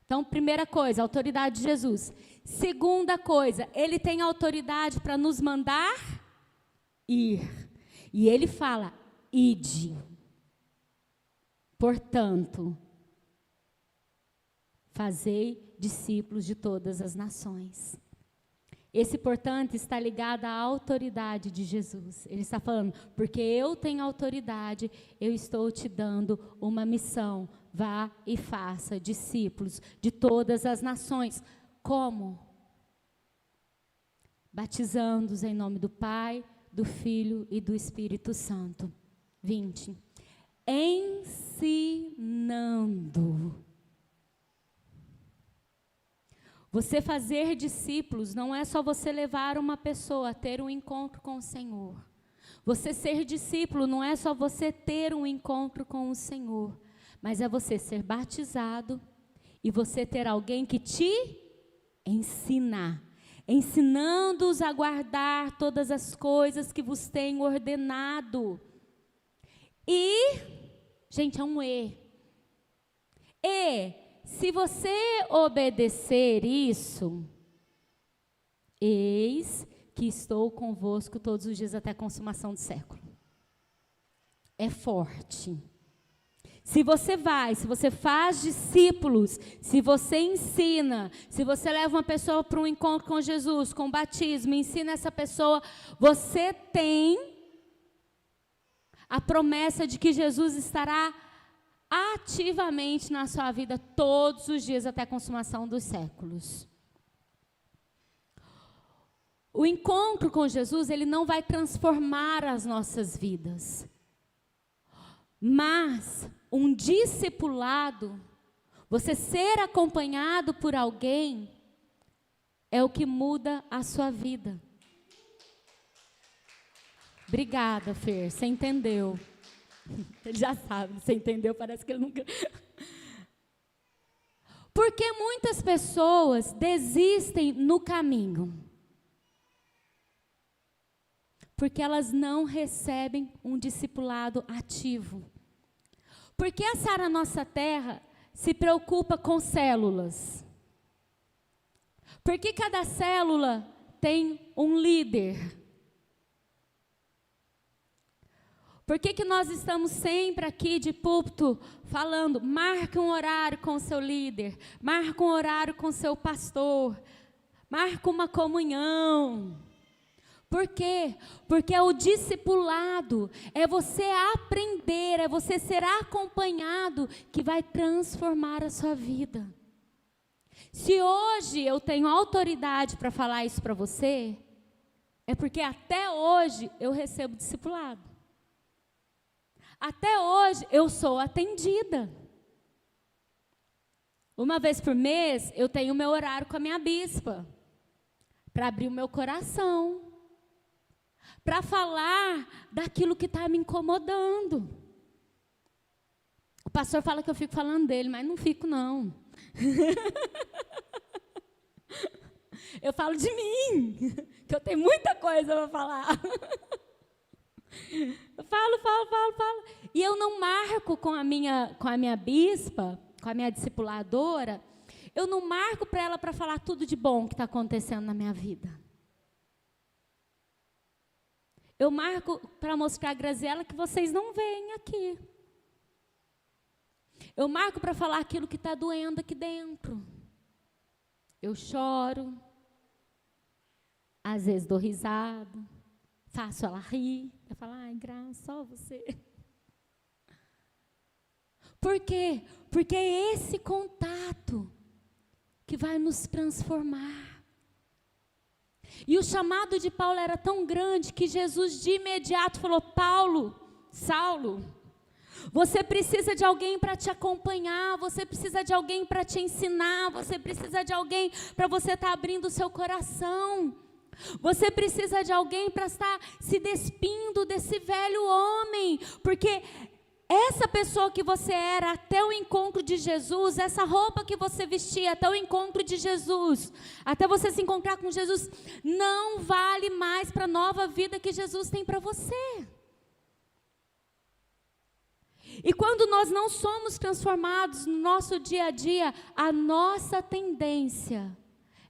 Então, primeira coisa, autoridade de Jesus. Segunda coisa, ele tem autoridade para nos mandar ir. E ele fala, ide. Portanto, fazei discípulos de todas as nações. Esse, portanto, está ligado à autoridade de Jesus. Ele está falando, porque eu tenho autoridade, eu estou te dando uma missão. Vá e faça discípulos de todas as nações. Como? Batizando-os em nome do Pai, do Filho e do Espírito Santo. 20. Ensinando. Você fazer discípulos não é só você levar uma pessoa a ter um encontro com o Senhor. Você ser discípulo não é só você ter um encontro com o Senhor, mas é você ser batizado e você ter alguém que te ensina, ensinando-os a guardar todas as coisas que vos tenho ordenado. E, gente, é um E. Se você obedecer isso, eis que estou convosco todos os dias até a consumação do século. É forte. Se você faz discípulos, se você ensina, se você leva uma pessoa para um encontro com Jesus, com batismo, ensina essa pessoa, você tem a promessa de que Jesus estará ativamente na sua vida todos os dias até a consumação dos séculos. O encontro com Jesus, ele não vai transformar as nossas vidas. Mas um discipulado, você ser acompanhado por alguém, é o que muda a sua vida. Obrigada, Fer, você entendeu. Ele já sabe, você entendeu? Parece que ele nunca... Porque muitas pessoas desistem no caminho. Porque elas não recebem um discipulado ativo. Porque a Sara Nossa Terra se preocupa com células. Porque cada célula tem um líder. Por que nós estamos sempre aqui de púlpito falando, marque um horário com o seu líder, marque um horário com o seu pastor, marque uma comunhão. Por quê? Porque o discipulado é você aprender, é você ser acompanhado que vai transformar a sua vida. Se hoje eu tenho autoridade para falar isso para você, é porque até hoje eu recebo discipulado. Até hoje eu sou atendida. Uma vez por mês eu tenho meu horário com a minha bispa, para abrir o meu coração, para falar daquilo que está me incomodando. O pastor fala que eu fico falando dele, mas não fico não. Eu falo de mim, que eu tenho muita coisa para falar. Eu falo. E eu não marco com a minha bispa, com a minha discipuladora, eu não marco para ela para falar tudo de bom que está acontecendo na minha vida. Eu marco para mostrar a Graziela que vocês não veem aqui. Eu marco para falar aquilo que está doendo aqui dentro. Eu choro, às vezes dou risada, faço ela rir. Eu falo, ai, Graça, só você. Por quê? Porque é esse contato que vai nos transformar. E o chamado de Paulo era tão grande que Jesus de imediato falou, Saulo, você precisa de alguém para te acompanhar, você precisa de alguém para te ensinar, você precisa de alguém para você estar abrindo o seu coração. Você precisa de alguém para estar se despindo desse velho homem, porque essa pessoa que você era até o encontro de Jesus, essa roupa que você vestia até o encontro de Jesus, até você se encontrar com Jesus, não vale mais para a nova vida que Jesus tem para você. E quando nós não somos transformados no nosso dia a dia, a nossa tendência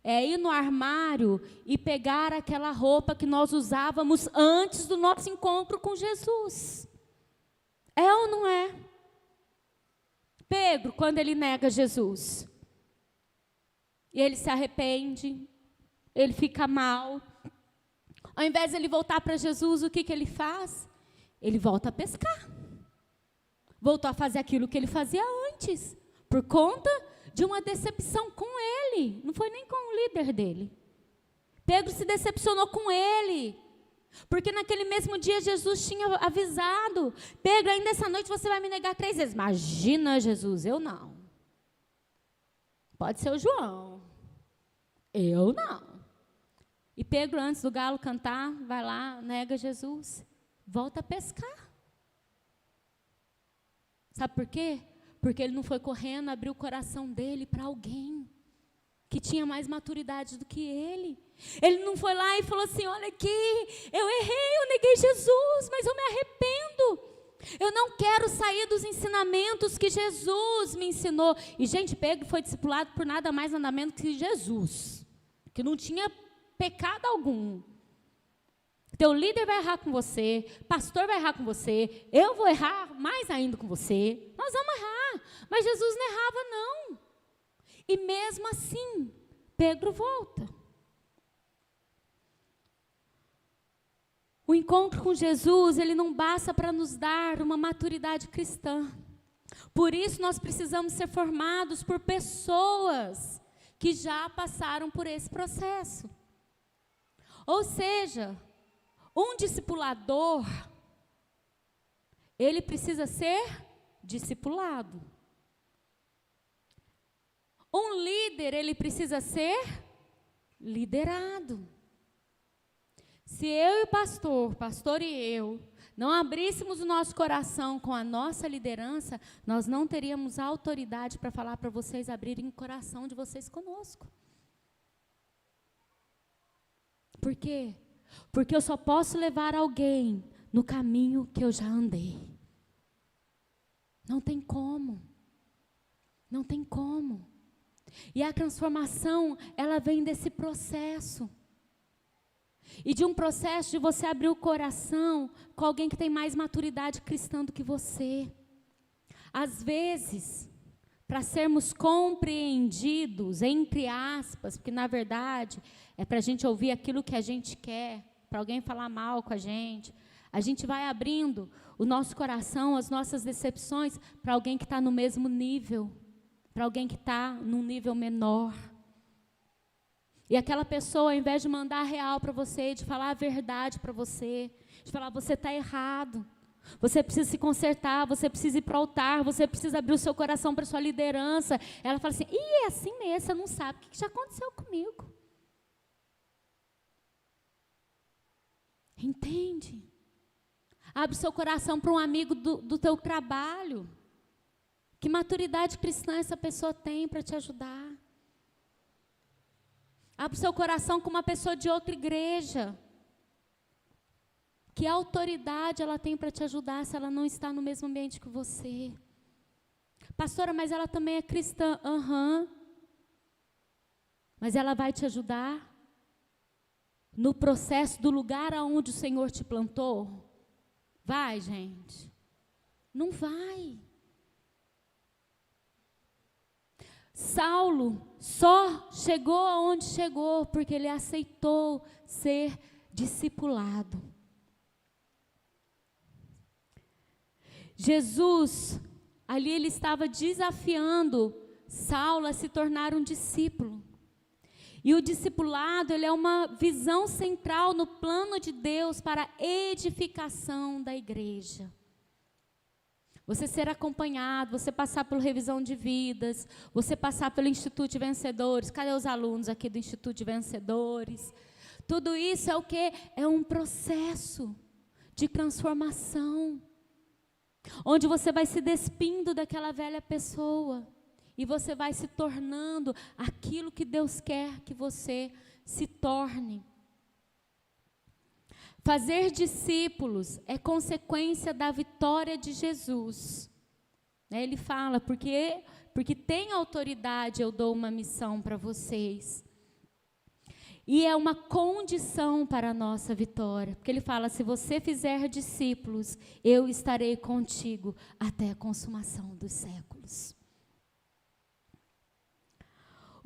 é ir no armário e pegar aquela roupa que nós usávamos antes do nosso encontro com Jesus. É ou não é? Pedro, quando ele nega Jesus, e ele se arrepende, ele fica mal. Ao invés de ele voltar para Jesus, o que ele faz? Ele volta a pescar. Voltou a fazer aquilo que ele fazia antes, por conta de uma decepção com ele. Não foi nem com o líder dele. Pedro se decepcionou com ele, porque naquele mesmo dia Jesus tinha avisado: Pedro, ainda essa noite você vai me negar 3 vezes. Imagina, Jesus, eu não. Pode ser o João. Eu não. E Pedro, antes do galo cantar, vai lá, nega Jesus, volta a pescar. Sabe por quê? Porque ele não foi correndo, abriu o coração dele para alguém que tinha mais maturidade do que ele. Ele não foi lá e falou assim: olha aqui, eu errei, eu neguei Jesus, mas eu me arrependo. Eu não quero sair dos ensinamentos que Jesus me ensinou. E, gente, Pedro foi discipulado por nada mais, nada menos que Jesus, que não tinha pecado algum. Teu líder vai errar com você, pastor vai errar com você, eu vou errar mais ainda com você. Nós vamos errar, mas Jesus não errava, não. E mesmo assim, Pedro volta. O encontro com Jesus, ele não basta para nos dar uma maturidade cristã. Por isso, nós precisamos ser formados por pessoas que já passaram por esse processo. Ou seja, um discipulador, ele precisa ser discipulado. Um líder, ele precisa ser liderado. Se eu e o pastor e eu, não abríssemos o nosso coração com a nossa liderança, nós não teríamos autoridade para falar para vocês abrirem o coração de vocês conosco. Por quê? Porque eu só posso levar alguém no caminho que eu já andei. Não tem como. Não tem como. E a transformação, ela vem desse processo. E de um processo de você abrir o coração com alguém que tem mais maturidade cristã do que você. Às vezes, para sermos compreendidos, entre aspas, porque na verdade é para a gente ouvir aquilo que a gente quer, para alguém falar mal com a gente vai abrindo o nosso coração, as nossas decepções, para alguém que está no mesmo nível, para alguém que está num nível menor. E aquela pessoa, ao invés de mandar a real para você, de falar a verdade para você, de falar: você está errado, você precisa se consertar, você precisa ir para o altar, você precisa abrir o seu coração para a sua liderança. Ela fala assim: é assim mesmo, você não sabe o que já aconteceu comigo. Entende? Abre o seu coração para um amigo do teu trabalho. Que maturidade cristã essa pessoa tem para te ajudar? Abre o seu coração com uma pessoa de outra igreja. Que autoridade ela tem para te ajudar se ela não está no mesmo ambiente que você? Pastora, mas ela também é cristã. Mas ela vai te ajudar no processo do lugar aonde o Senhor te plantou? Vai, gente? Não vai. Saulo só chegou aonde chegou porque ele aceitou ser discipulado. Jesus, ali ele estava desafiando Saulo a se tornar um discípulo. E o discipulado, ele é uma visão central no plano de Deus para a edificação da igreja. Você ser acompanhado, você passar por revisão de vidas, você passar pelo Instituto de Vencedores. Cadê os alunos aqui do Instituto de Vencedores? Tudo isso é o quê? É um processo de transformação, onde você vai se despindo daquela velha pessoa e você vai se tornando aquilo que Deus quer que você se torne. Fazer discípulos é consequência da vitória de Jesus. Ele fala, porque tem autoridade, eu dou uma missão para vocês. E é uma condição para a nossa vitória. Porque ele fala: se você fizer discípulos, eu estarei contigo até a consumação dos séculos.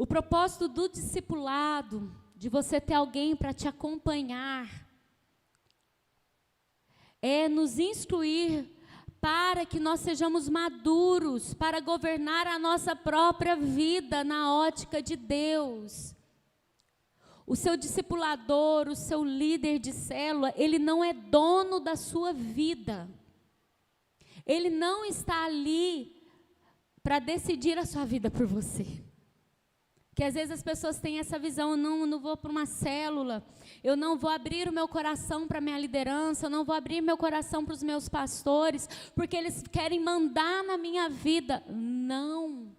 O propósito do discipulado, de você ter alguém para te acompanhar, é nos instruir para que nós sejamos maduros, para governar a nossa própria vida na ótica de Deus. O seu discipulador, o seu líder de célula, ele não é dono da sua vida. Ele não está ali para decidir a sua vida por você. Porque às vezes as pessoas têm essa visão, eu não vou para uma célula, eu não vou abrir o meu coração para a minha liderança, eu não vou abrir meu coração para os meus pastores, porque eles querem mandar na minha vida. Não.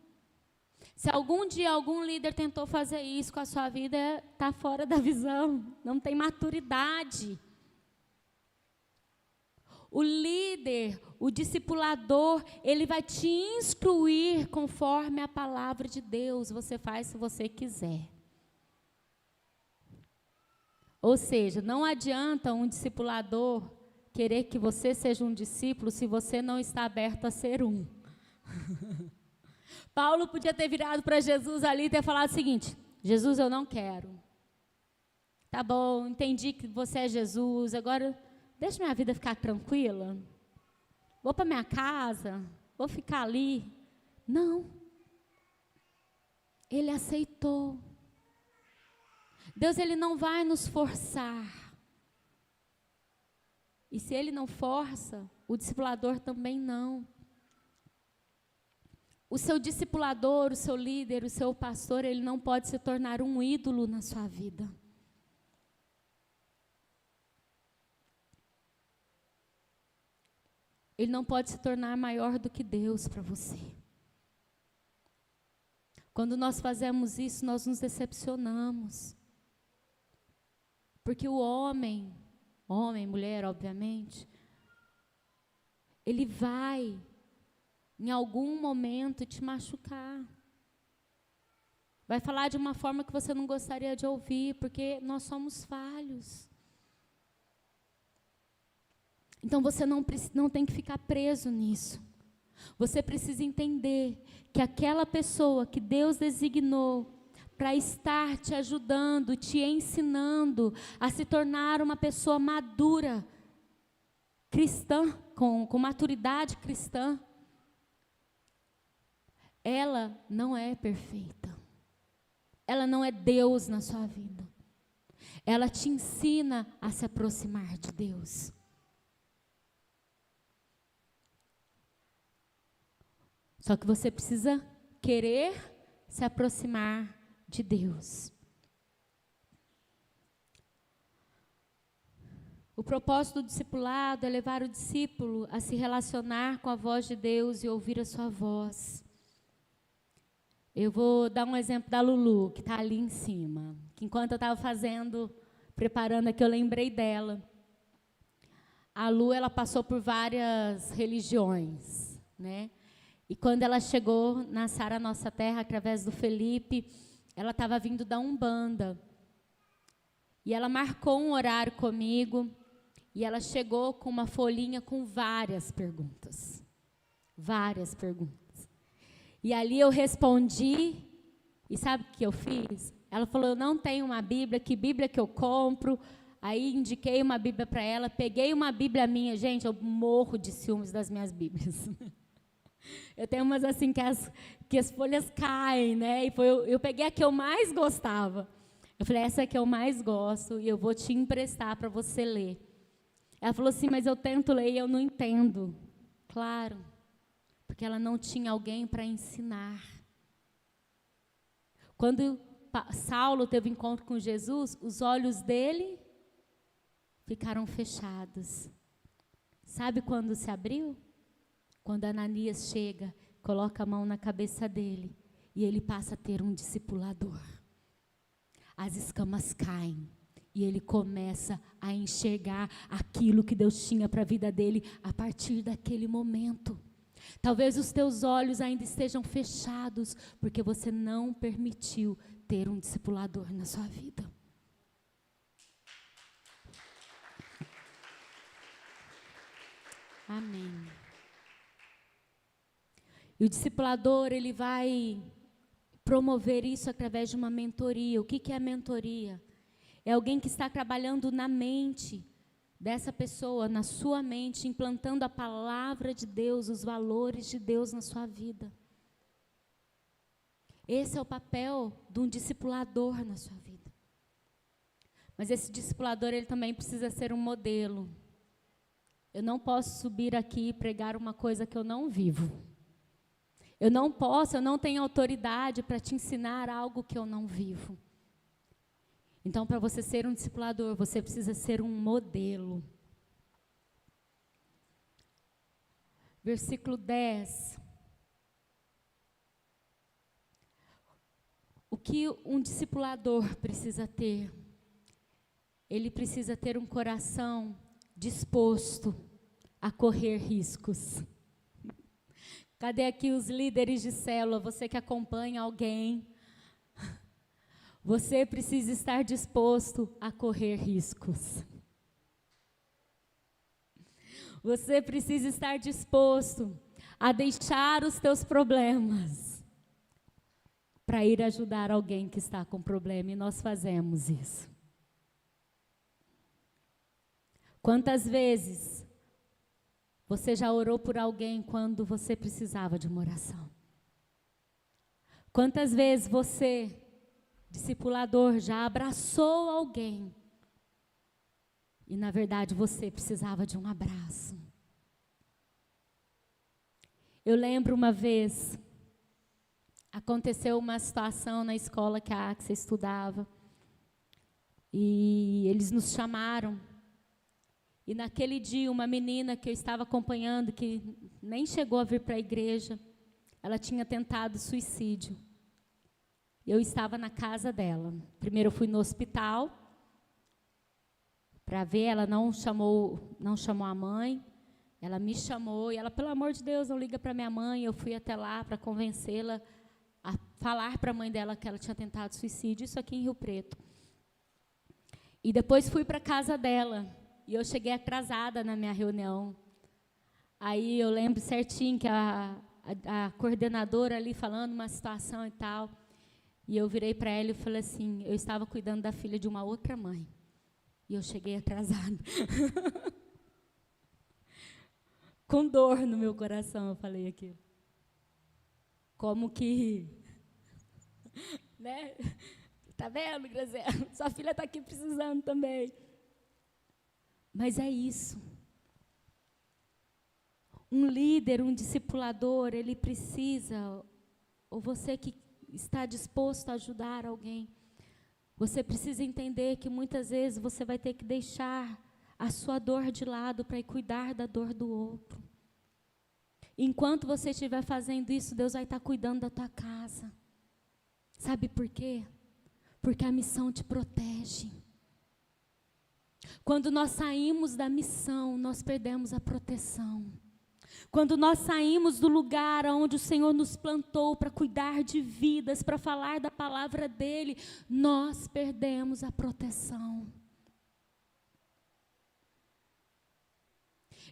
Se algum dia algum líder tentou fazer isso com a sua vida, está fora da visão, não tem maturidade. O líder, o discipulador, ele vai te instruir conforme a palavra de Deus. Você faz se você quiser. Ou seja, não adianta um discipulador querer que você seja um discípulo se você não está aberto a ser um. Paulo podia ter virado para Jesus ali e ter falado o seguinte: Jesus, eu não quero. Tá bom, entendi que você é Jesus, agora deixa minha vida ficar tranquila. Vou para minha casa, vou ficar ali. Não. Ele aceitou. Deus, ele não vai nos forçar. E se ele não força, o discipulador também não. O seu discipulador, o seu líder, o seu pastor, ele não pode se tornar um ídolo na sua vida. Ele não pode se tornar maior do que Deus para você. Quando nós fazemos isso, nós nos decepcionamos. Porque o homem, mulher, obviamente, ele vai, em algum momento, te machucar. Vai falar de uma forma que você não gostaria de ouvir, porque nós somos falhos. Então você não tem que ficar preso nisso. Você precisa entender que aquela pessoa que Deus designou para estar te ajudando, te ensinando a se tornar uma pessoa madura, cristã, com maturidade cristã, ela não é perfeita. Ela não é Deus na sua vida. Ela te ensina a se aproximar de Deus. Só que você precisa querer se aproximar de Deus. O propósito do discipulado é levar o discípulo a se relacionar com a voz de Deus e ouvir a sua voz. Eu vou dar um exemplo da Lulu, que está ali em cima. Que enquanto eu estava preparando aqui, eu lembrei dela. A Lu, ela passou por várias religiões, né? E quando ela chegou na Sara Nossa Terra, através do Felipe, ela estava vindo da Umbanda. E ela marcou um horário comigo, e ela chegou com uma folhinha com várias perguntas. Várias perguntas. E ali eu respondi, e sabe o que eu fiz? Ela falou, eu não tenho uma Bíblia, que Bíblia que eu compro? Aí indiquei uma Bíblia para ela, peguei uma Bíblia minha. Gente, eu morro de ciúmes das minhas Bíblias. Eu tenho umas assim que as folhas caem, né? E eu peguei a que eu mais gostava. Eu falei, essa é a que eu mais gosto e eu vou te emprestar para você ler. Ela falou assim, mas eu tento ler e eu não entendo. Claro, porque ela não tinha alguém para ensinar. Quando Saulo teve encontro com Jesus, os olhos dele ficaram fechados. Sabe quando se abriu? Quando Ananias chega, coloca a mão na cabeça dele e ele passa a ter um discipulador. As escamas caem e ele começa a enxergar aquilo que Deus tinha para a vida dele a partir daquele momento. Talvez os teus olhos ainda estejam fechados porque você não permitiu ter um discipulador na sua vida. Amém. E o discipulador, ele vai promover isso através de uma mentoria. O que é a mentoria? É alguém que está trabalhando na mente dessa pessoa, na sua mente, implantando a palavra de Deus, os valores de Deus na sua vida. Esse é o papel de um discipulador na sua vida. Mas esse discipulador, ele também precisa ser um modelo. Eu não posso subir aqui e pregar uma coisa que eu não vivo. Eu não tenho autoridade para te ensinar algo que eu não vivo. Então, para você ser um discipulador, você precisa ser um modelo. Versículo 10. O que um discipulador precisa ter? Ele precisa ter um coração disposto a correr riscos. Cadê aqui os líderes de célula? Você que acompanha alguém. Você precisa estar disposto a correr riscos. Você precisa estar disposto a deixar os teus problemas para ir ajudar alguém que está com problema, e nós fazemos isso. Quantas vezes você já orou por alguém quando você precisava de uma oração? Quantas vezes você, discipulador, já abraçou alguém e, na verdade, você precisava de um abraço? Eu lembro uma vez, aconteceu uma situação na escola que a Axia estudava, e eles nos chamaram. E naquele dia, uma menina que eu estava acompanhando, que nem chegou a vir para a igreja, ela tinha tentado suicídio. Eu estava na casa dela. Primeiro eu fui no hospital para ver, ela não chamou a mãe, ela me chamou, e ela, pelo amor de Deus, não liga para minha mãe. Eu fui até lá para convencê-la a falar para a mãe dela que ela tinha tentado suicídio, isso aqui em Rio Preto. E depois fui para a casa dela. E eu cheguei atrasada na minha reunião. Aí eu lembro certinho que a coordenadora ali falando uma situação e tal. E eu virei para ela e falei assim, eu estava cuidando da filha de uma outra mãe. E eu cheguei atrasada. Com dor no meu coração, eu falei aquilo. Como que... né? Tá vendo, Graziela? Sua filha está aqui precisando também. Mas é isso. Um líder, um discipulador, ele precisa, ou você que está disposto a ajudar alguém, você precisa entender que muitas vezes você vai ter que deixar a sua dor de lado para ir cuidar da dor do outro. Enquanto você estiver fazendo isso, Deus vai estar cuidando da tua casa. Sabe por quê? Porque a missão te protege. Quando nós saímos da missão, nós perdemos a proteção. Quando nós saímos do lugar onde o Senhor nos plantou para cuidar de vidas, para falar da palavra dEle, nós perdemos a proteção.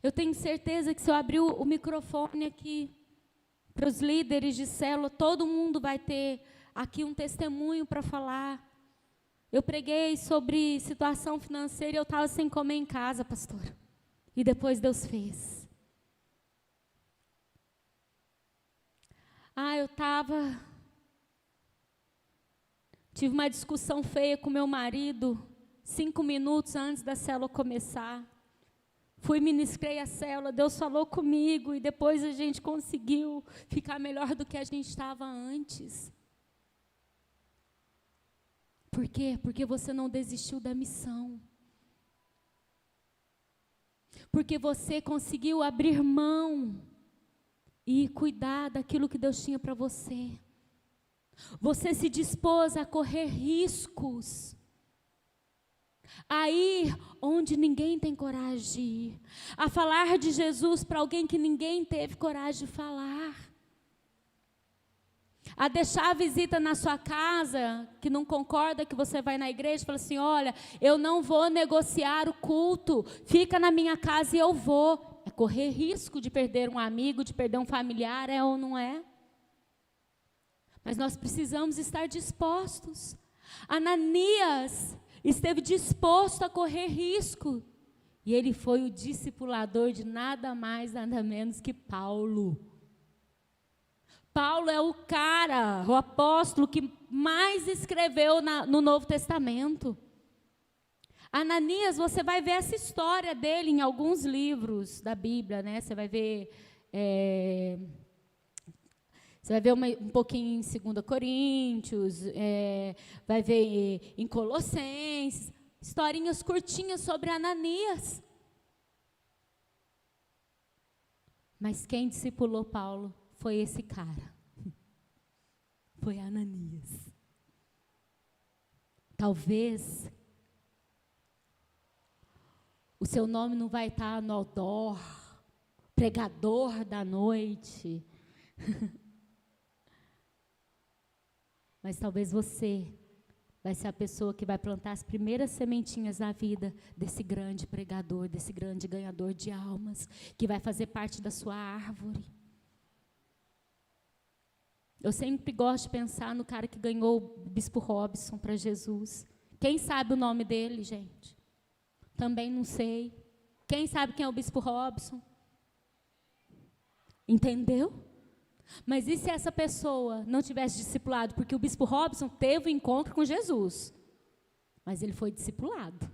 Eu tenho certeza que se eu abrir o microfone aqui para os líderes de célula, todo mundo vai ter aqui um testemunho para falar. Eu preguei sobre situação financeira e eu estava sem comer em casa, pastora. E depois Deus fez. Tive uma discussão feia com meu marido, 5 minutos antes da célula começar. Ministrei a célula, Deus falou comigo e depois a gente conseguiu ficar melhor do que a gente estava antes. Por quê? Porque você não desistiu da missão. Porque você conseguiu abrir mão e cuidar daquilo que Deus tinha para você. Você se dispôs a correr riscos. A ir onde ninguém tem coragem de ir. A falar de Jesus para alguém que ninguém teve coragem de falar. A deixar a visita na sua casa, que não concorda que você vai na igreja, fala assim, olha, eu não vou negociar o culto, fica na minha casa e eu vou. É correr risco de perder um amigo, de perder um familiar, é ou não é? Mas nós precisamos estar dispostos. Ananias esteve disposto a correr risco. E ele foi o discipulador de nada mais, nada menos que Paulo. Paulo é o cara, o apóstolo que mais escreveu no Novo Testamento. Ananias, você vai ver essa história dele em alguns livros da Bíblia, né? Você vai ver um pouquinho em 2 Coríntios, vai ver em Colossenses, historinhas curtinhas sobre Ananias. Mas quem discipulou Paulo foi esse cara. Foi Ananias. Talvez o seu nome não vai estar no outdoor, pregador da noite. Mas talvez você vai ser a pessoa que vai plantar as primeiras sementinhas na vida desse grande pregador, desse grande ganhador de almas, que vai fazer parte da sua árvore. Eu sempre gosto de pensar no cara que ganhou o Bispo Robson para Jesus. Quem sabe o nome dele, gente? Também não sei. Quem sabe quem é o Bispo Robson? Entendeu? Mas e se essa pessoa não tivesse discipulado? Porque o Bispo Robson teve um encontro com Jesus. Mas ele foi discipulado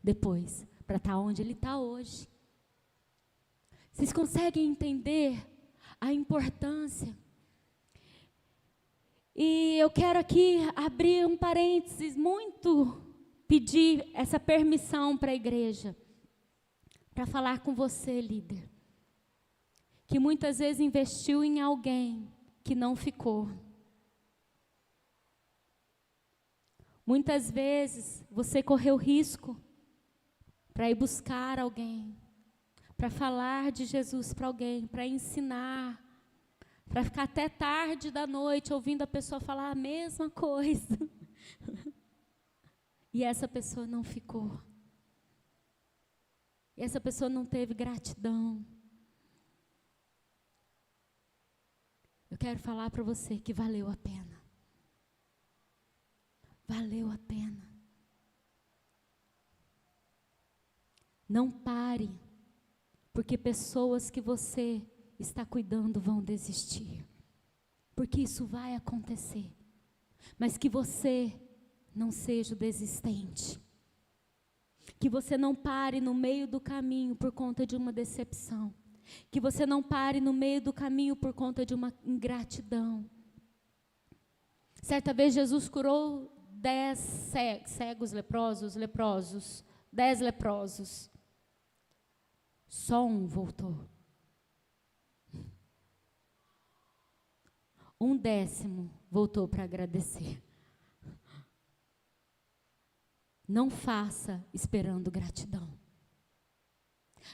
depois, para estar onde ele está hoje. Vocês conseguem entender a importância? E eu quero aqui abrir um parênteses, pedir essa permissão para a igreja, para falar com você, líder, que muitas vezes investiu em alguém que não ficou. Muitas vezes você correu risco para ir buscar alguém, para falar de Jesus para alguém, para ensinar, para ficar até tarde da noite ouvindo a pessoa falar a mesma coisa. E essa pessoa não ficou. E essa pessoa não teve gratidão. Eu quero falar para você que valeu a pena. Valeu a pena. Não pare, porque pessoas que você está cuidando vão desistir. Porque isso vai acontecer. Mas que você não seja o desistente. Que você não pare no meio do caminho por conta de uma decepção. Que você não pare no meio do caminho por conta de uma ingratidão. Certa vez Jesus curou 10 cegos leprosos, 10 leprosos. Só um voltou. 1/10 voltou para agradecer. Não faça esperando gratidão.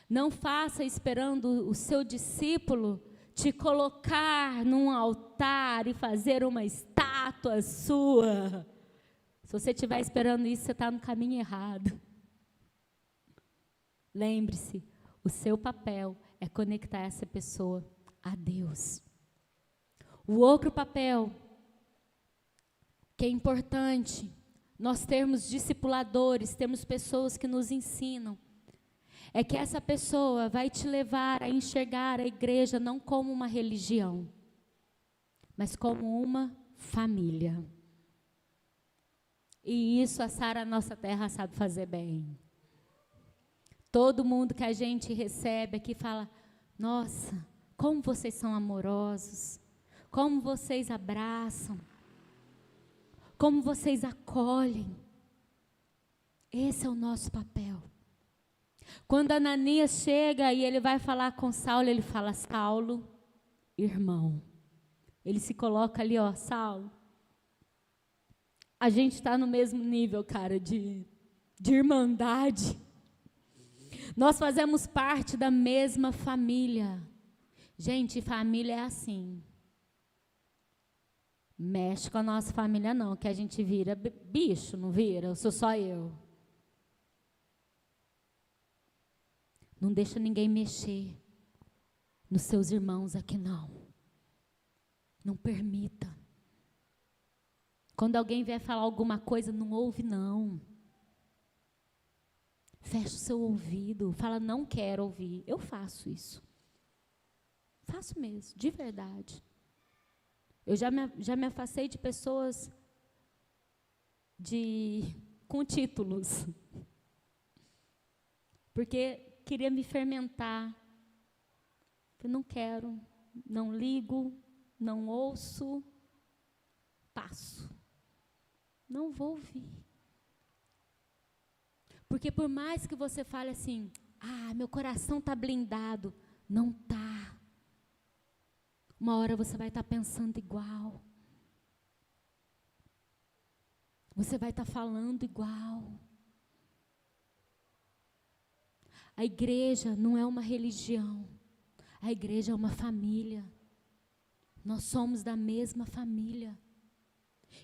Não faça esperando o seu discípulo te colocar num altar e fazer uma estátua sua. Se você estiver esperando isso, você está no caminho errado. Lembre-se, o seu papel é conectar essa pessoa a Deus. O outro papel, que é importante, nós termos discipuladores, temos pessoas que nos ensinam, é que essa pessoa vai te levar a enxergar a igreja não como uma religião, mas como uma família. E isso a Sara, nossa terra, sabe fazer bem. Todo mundo que a gente recebe aqui fala, nossa, como vocês são amorosos, como vocês abraçam, como vocês acolhem. Esse é o nosso papel. Quando Ananias chega e ele vai falar com Saulo, ele fala, Saulo, irmão. Ele se coloca ali, ó, Saulo. A gente está no mesmo nível, cara, de irmandade. Nós fazemos parte da mesma família. Gente, família é assim. Mexe com a nossa família não, que a gente vira bicho, não vira? Eu sou só eu. Não deixa ninguém mexer nos seus irmãos aqui não. Não permita. Quando alguém vier falar alguma coisa, não ouve, não. Fecha o seu ouvido, fala, não quero ouvir. Eu faço isso. Faço mesmo, de verdade. Eu já me afastei de pessoas com títulos. Porque queria me fermentar. Eu não quero, não ligo, não ouço, passo. Não vou ouvir. Porque por mais que você fale assim, meu coração está blindado, não está. Uma hora você vai estar pensando igual. Você vai estar falando igual. A igreja não é uma religião. A igreja é uma família. Nós somos da mesma família.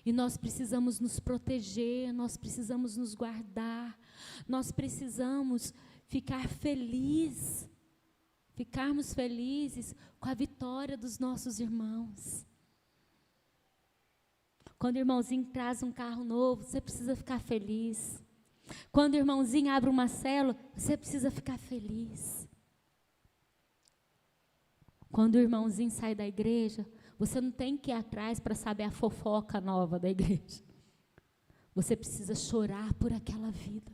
E nós precisamos nos proteger, nós precisamos nos guardar, nós precisamos ficarmos felizes com a vitória dos nossos irmãos. Quando o irmãozinho traz um carro novo, você precisa ficar feliz. Quando o irmãozinho abre uma célula, você precisa ficar feliz. Quando o irmãozinho sai da igreja, você não tem que ir atrás para saber a fofoca nova da igreja. Você precisa chorar por aquela vida.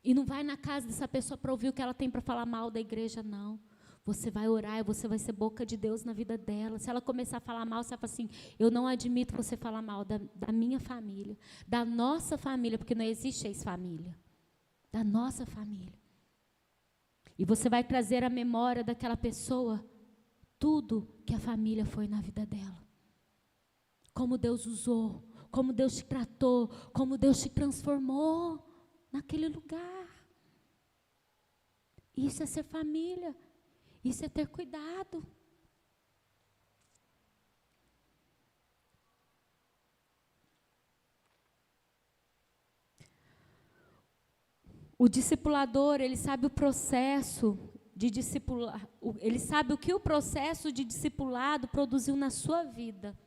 E não vai na casa dessa pessoa para ouvir o que ela tem para falar mal da igreja, não. Você vai orar e você vai ser boca de Deus na vida dela. Se ela começar a falar mal, você vai falar assim, eu não admito você falar mal da minha família, da nossa família, porque não existe ex-família. Da nossa família. E você vai trazer à memória daquela pessoa tudo que a família foi na vida dela. Como Deus usou, como Deus te tratou, como Deus te transformou naquele lugar. Isso é ser família, isso é ter cuidado. O discipulador, ele sabe o processo de discipular, ele sabe o que o processo de discipulado produziu na sua vida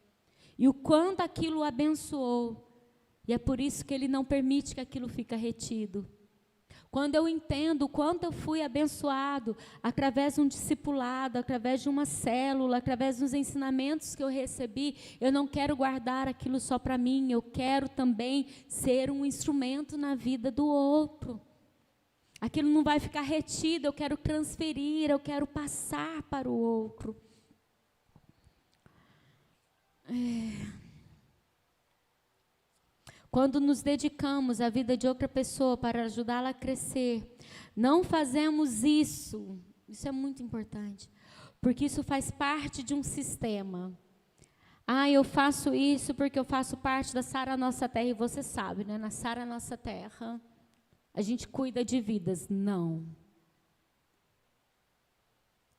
e o quanto aquilo o abençoou. E é por isso que ele não permite que aquilo fique retido. Quando eu entendo o quanto eu fui abençoado através de um discipulado, através de uma célula, através dos ensinamentos que eu recebi, eu não quero guardar aquilo só para mim, eu quero também ser um instrumento na vida do outro. Aquilo não vai ficar retido, eu quero transferir, eu quero passar para o outro. Quando nos dedicamos à vida de outra pessoa para ajudá-la a crescer, não fazemos isso. Isso é muito importante, porque isso faz parte de um sistema. Eu faço isso porque eu faço parte da Sara Nossa Terra, e você sabe, né? Na Sara Nossa Terra, a gente cuida de vidas. Não.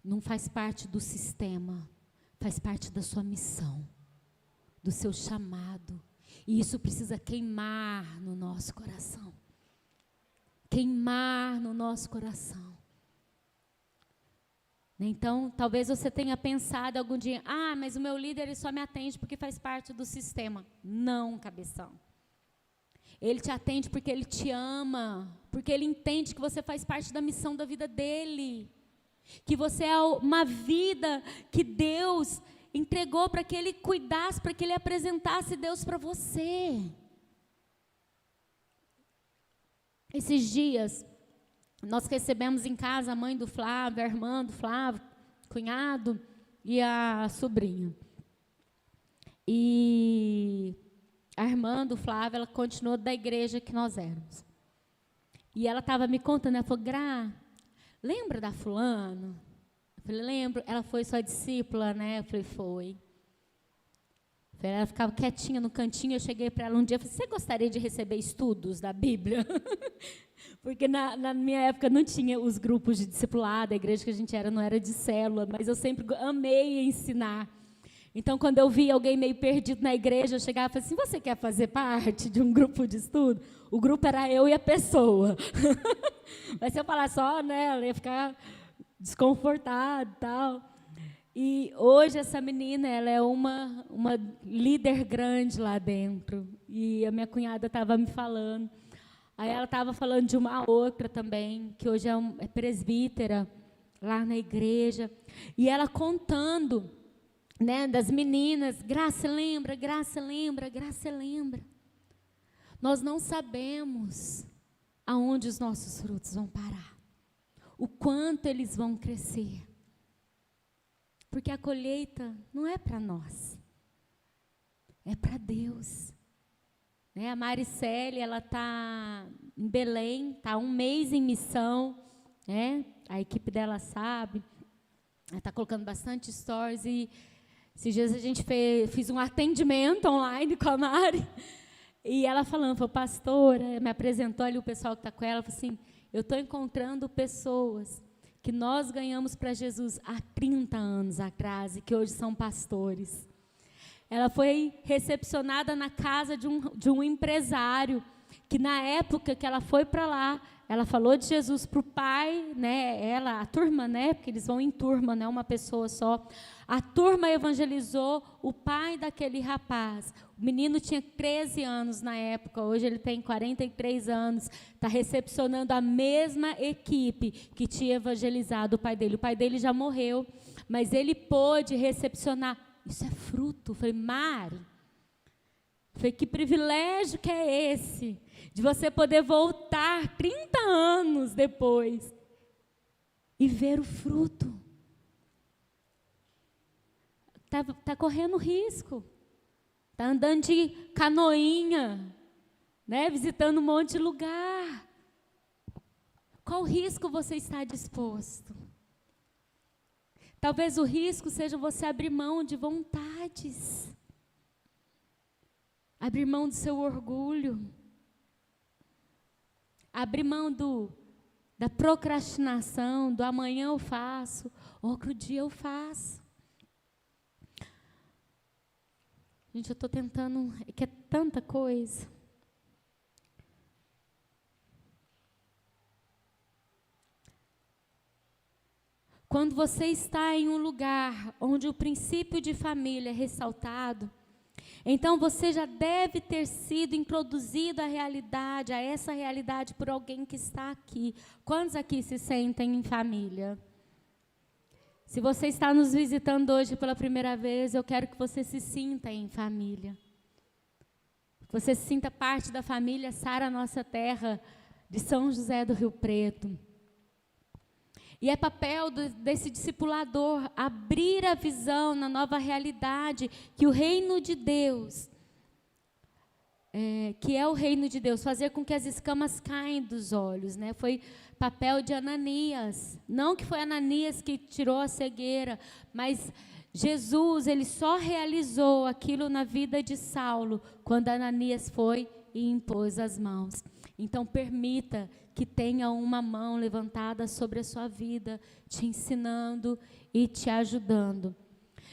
Não faz parte do sistema, faz parte da sua missão, do seu chamado. E isso precisa queimar no nosso coração. Queimar no nosso coração. Então, talvez você tenha pensado algum dia, mas o meu líder ele só me atende porque faz parte do sistema. Não, cabeção. Ele te atende porque ele te ama, porque ele entende que você faz parte da missão da vida dele. Que você é uma vida que Deus entregou para que ele cuidasse, para que ele apresentasse Deus para você. Esses dias, nós recebemos em casa a mãe do Flávio, a irmã do Flávio, cunhado e a sobrinha. E a irmã do Flávio, ela continuou da igreja que nós éramos. E ela estava me contando, ela falou, Gra, lembra da fulano? Eu falei, lembro. Ela foi sua discípula, né? Eu falei, foi. Ela ficava quietinha no cantinho, eu cheguei para ela um dia e falei, você gostaria de receber estudos da Bíblia? Porque na minha época não tinha os grupos de discipulado, a igreja que a gente era não era de célula, mas eu sempre amei ensinar. Então, quando eu via alguém meio perdido na igreja, eu chegava e falava assim, você quer fazer parte de um grupo de estudo? O grupo era eu e a pessoa. Mas se eu falar só, né, ela ia ficar desconfortada e tal. E hoje essa menina, ela é uma líder grande lá dentro. E a minha cunhada estava me falando. Aí ela estava falando de uma outra também, que hoje é presbítera lá na igreja. E ela contando, né, das meninas, Graça lembra, Graça lembra, Graça lembra. Nós não sabemos aonde os nossos frutos vão parar, o quanto eles vão crescer. Porque a colheita não é para nós, é para Deus. Né? A Maricele, ela está em Belém, está 1 mês em missão, né? A equipe dela sabe, ela está colocando bastante stories, e esses dias a gente fiz um atendimento online com a Mari, e ela falou, pastora, me apresentou ali o pessoal que está com ela, falou assim, eu estou encontrando pessoas que nós ganhamos para Jesus há 30 anos atrás e que hoje são pastores. Ela foi recepcionada na casa de um empresário, que na época que ela foi para lá, ela falou de Jesus para o pai, né, a turma, né, porque eles vão em turma, não é uma pessoa só. A turma evangelizou o pai daquele rapaz. O menino tinha 13 anos na época, hoje ele tem 43 anos, está recepcionando a mesma equipe que tinha evangelizado o pai dele. O pai dele já morreu, mas ele pôde recepcionar. Isso é fruto. Eu falei, Mari, que privilégio que é esse, de você poder voltar 30 anos depois e ver o fruto. Tá correndo risco, tá andando de canoinha, né, visitando um monte de lugar. Qual risco você está disposto? Talvez o risco seja você abrir mão de vontades, abrir mão do seu orgulho, abrir mão da procrastinação, do amanhã eu faço, outro dia eu faço. Gente, eu estou tentando, é que é tanta coisa. Quando você está em um lugar onde o princípio de família é ressaltado, então você já deve ter sido introduzido a essa realidade por alguém que está aqui. Quantos aqui se sentem em família? Se você está nos visitando hoje pela primeira vez, eu quero que você se sinta em família. Que você se sinta parte da família Sara Nossa Terra, de São José do Rio Preto. E é papel desse discipulador abrir a visão na nova realidade que o reino de Deus, que é o reino de Deus, fazer com que as escamas caem dos olhos, né? Foi papel de Ananias. Não que foi Ananias que tirou a cegueira, mas Jesus, ele só realizou aquilo na vida de Saulo quando Ananias foi e impôs as mãos. Então, permita que tenha uma mão levantada sobre a sua vida, te ensinando e te ajudando.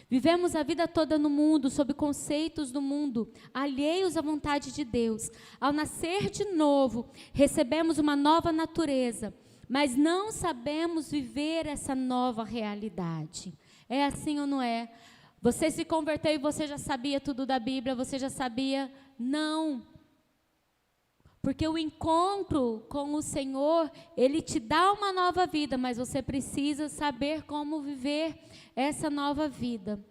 Vivemos a vida toda no mundo, sob conceitos do mundo, alheios à vontade de Deus. Ao nascer de novo, recebemos uma nova natureza, mas não sabemos viver essa nova realidade. É assim ou não é? Você se converteu e você já sabia tudo da Bíblia, você já sabia? Não. Porque o encontro com o Senhor, ele te dá uma nova vida, mas você precisa saber como viver essa nova vida.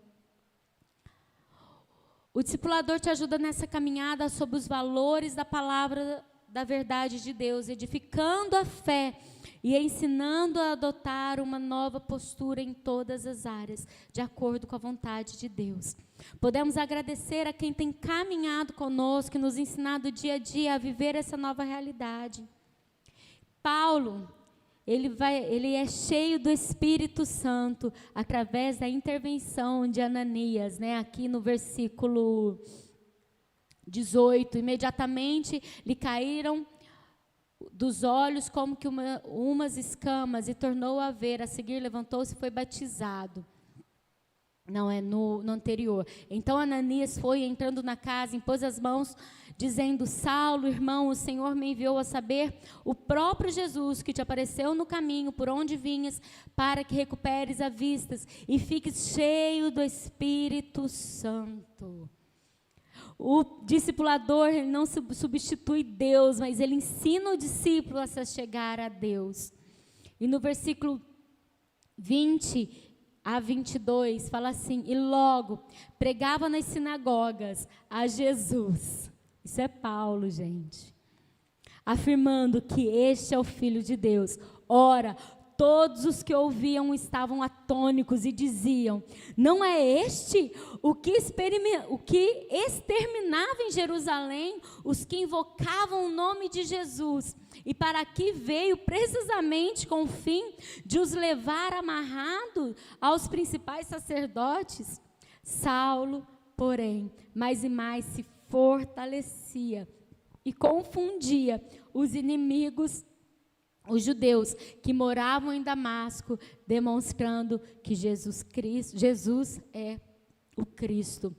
O discipulador te ajuda nessa caminhada sobre os valores da palavra da verdade de Deus, edificando a fé e ensinando a adotar uma nova postura em todas as áreas, de acordo com a vontade de Deus. Podemos agradecer a quem tem caminhado conosco e nos ensinado dia a dia a viver essa nova realidade. Paulo, ele é cheio do Espírito Santo através da intervenção de Ananias, né? Aqui no versículo 18, imediatamente lhe caíram dos olhos como que umas escamas e tornou a ver. A seguir levantou-se e foi batizado. Não, é no anterior. Então Ananias foi entrando na casa, impôs as mãos, dizendo: Saulo, irmão, o Senhor me enviou a saber, o próprio Jesus que te apareceu no caminho por onde vinhas, para que recuperes a vista e fiques cheio do Espírito Santo. O discipulador, ele não substitui Deus, mas ele ensina o discípulo a se chegar a Deus. E no versículo 20 a 22, fala assim: e logo pregava nas sinagogas a Jesus. Isso é Paulo, gente. Afirmando que este é o Filho de Deus. Ora, todos os que ouviam estavam atônicos e diziam: não é este o que exterminava em Jerusalém os que invocavam o nome de Jesus? E para aqui veio precisamente com o fim de os levar amarrado aos principais sacerdotes. Saulo, porém, mais e mais se fortalecia e confundia os inimigos, os judeus que moravam em Damasco, demonstrando que Jesus é o Cristo.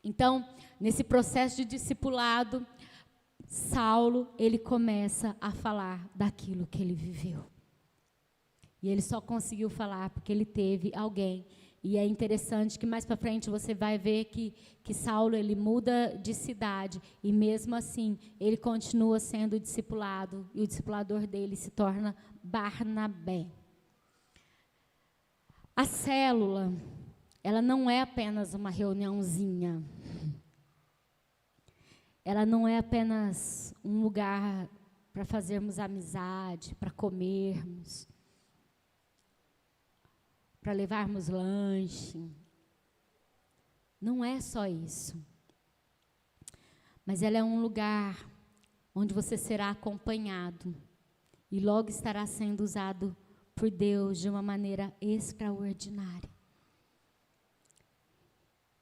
Então, nesse processo de discipulado, Saulo, ele começa a falar daquilo que ele viveu. E ele só conseguiu falar porque ele teve alguém. E é interessante que mais para frente você vai ver que Saulo, ele muda de cidade. E mesmo assim, ele continua sendo discipulado. E o discipulador dele se torna Barnabé. A célula, ela não é apenas uma reuniãozinha. Ela não é apenas um lugar para fazermos amizade, para comermos, para levarmos lanche. Não é só isso. Mas ela é um lugar onde você será acompanhado e logo estará sendo usado por Deus de uma maneira extraordinária.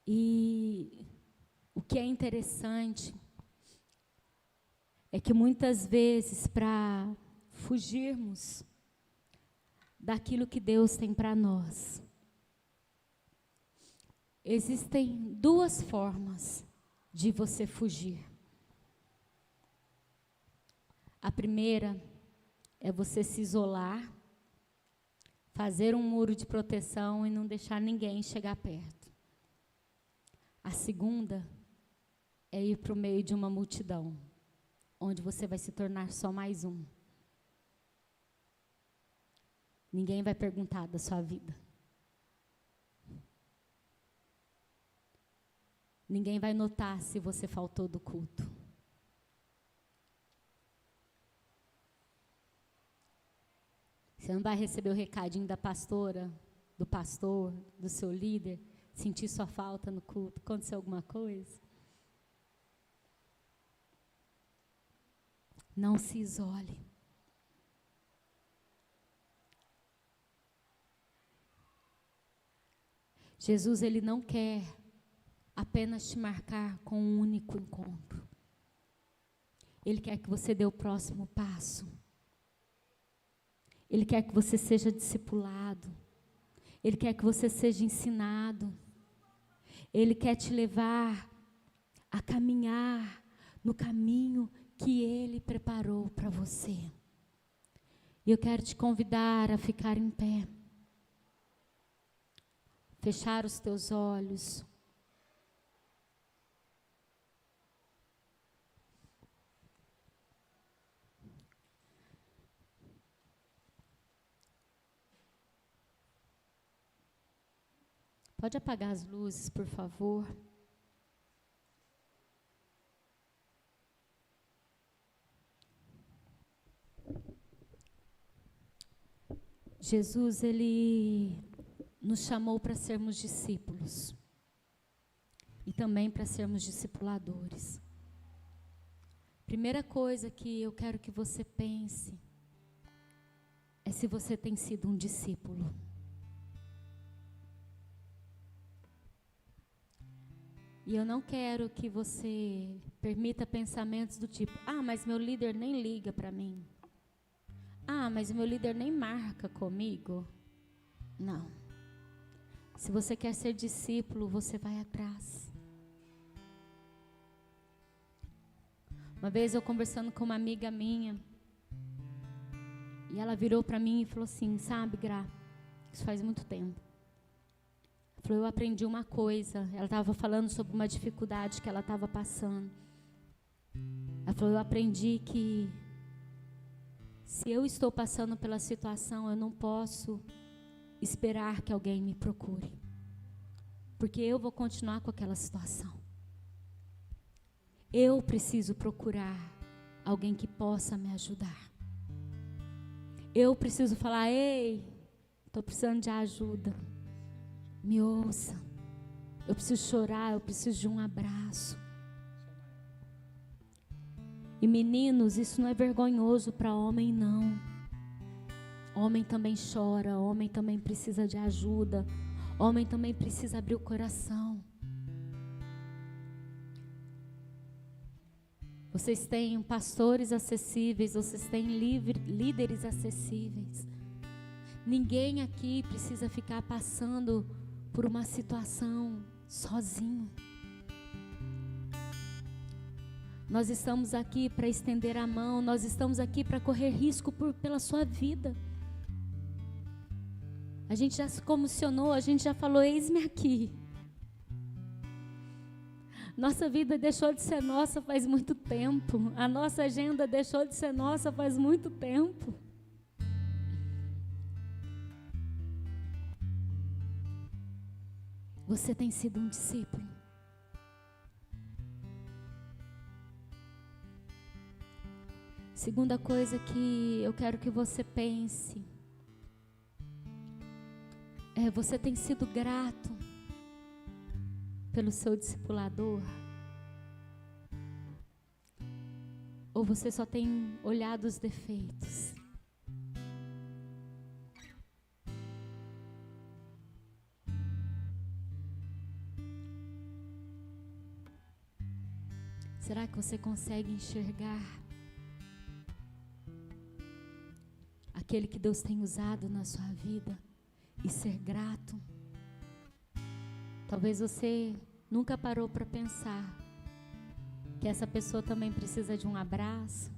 E o que é interessante é que muitas vezes, para fugirmos daquilo que Deus tem para nós, existem duas formas de você fugir. A primeira é você se isolar, fazer um muro de proteção e não deixar ninguém chegar perto. A segunda é ir para o meio de uma multidão, onde você vai se tornar só mais um. Ninguém vai perguntar da sua vida. Ninguém vai notar se você faltou do culto. Você não vai receber o recadinho da pastora, do pastor, do seu líder, sentir sua falta no culto, aconteceu alguma coisa. Não se isole. Jesus, ele não quer apenas te marcar com um único encontro. Ele quer que você dê o próximo passo. Ele quer que você seja discipulado. Ele quer que você seja ensinado. Ele quer te levar a caminhar no caminho que Ele preparou para você. E eu quero te convidar a ficar em pé. Fechar os teus olhos. Pode apagar as luzes, por favor. Jesus, ele nos chamou para sermos discípulos e também para sermos discipuladores. Primeira coisa que eu quero que você pense é se você tem sido um discípulo. E eu não quero que você permita pensamentos do tipo: ah, mas meu líder nem liga para mim. Ah, mas meu líder nem marca comigo. Não. Se você quer ser discípulo, você vai atrás. Uma vez eu conversando com uma amiga minha, e ela virou para mim e falou assim, sabe, Gra, isso faz muito tempo. Ela falou, eu aprendi uma coisa. Ela estava falando sobre uma dificuldade que ela estava passando. Ela falou, eu aprendi que se eu estou passando pela situação, eu não posso esperar que alguém me procure, porque eu vou continuar com aquela situação. Eu preciso procurar alguém que possa me ajudar. Eu preciso falar, ei, estou precisando de ajuda, me ouça. Eu preciso chorar, eu preciso de um abraço. E meninos, isso não é vergonhoso para homem, não. Homem também chora, homem também precisa de ajuda, homem também precisa abrir o coração. Vocês têm pastores acessíveis, vocês têm líderes acessíveis. Ninguém aqui precisa ficar passando por uma situação sozinho. Nós estamos aqui para estender a mão, nós estamos aqui para correr risco pela sua vida. A gente já se comissionou, a gente já falou, eis-me aqui. Nossa vida deixou de ser nossa faz muito tempo. A nossa agenda deixou de ser nossa faz muito tempo. Você tem sido um discípulo. Segunda coisa que eu quero que você pense é: você tem sido grato pelo seu discipulador? Ou você só tem olhado os defeitos? Será que você consegue enxergar aquele que Deus tem usado na sua vida e ser grato? Talvez você nunca parou para pensar que essa pessoa também precisa de um abraço,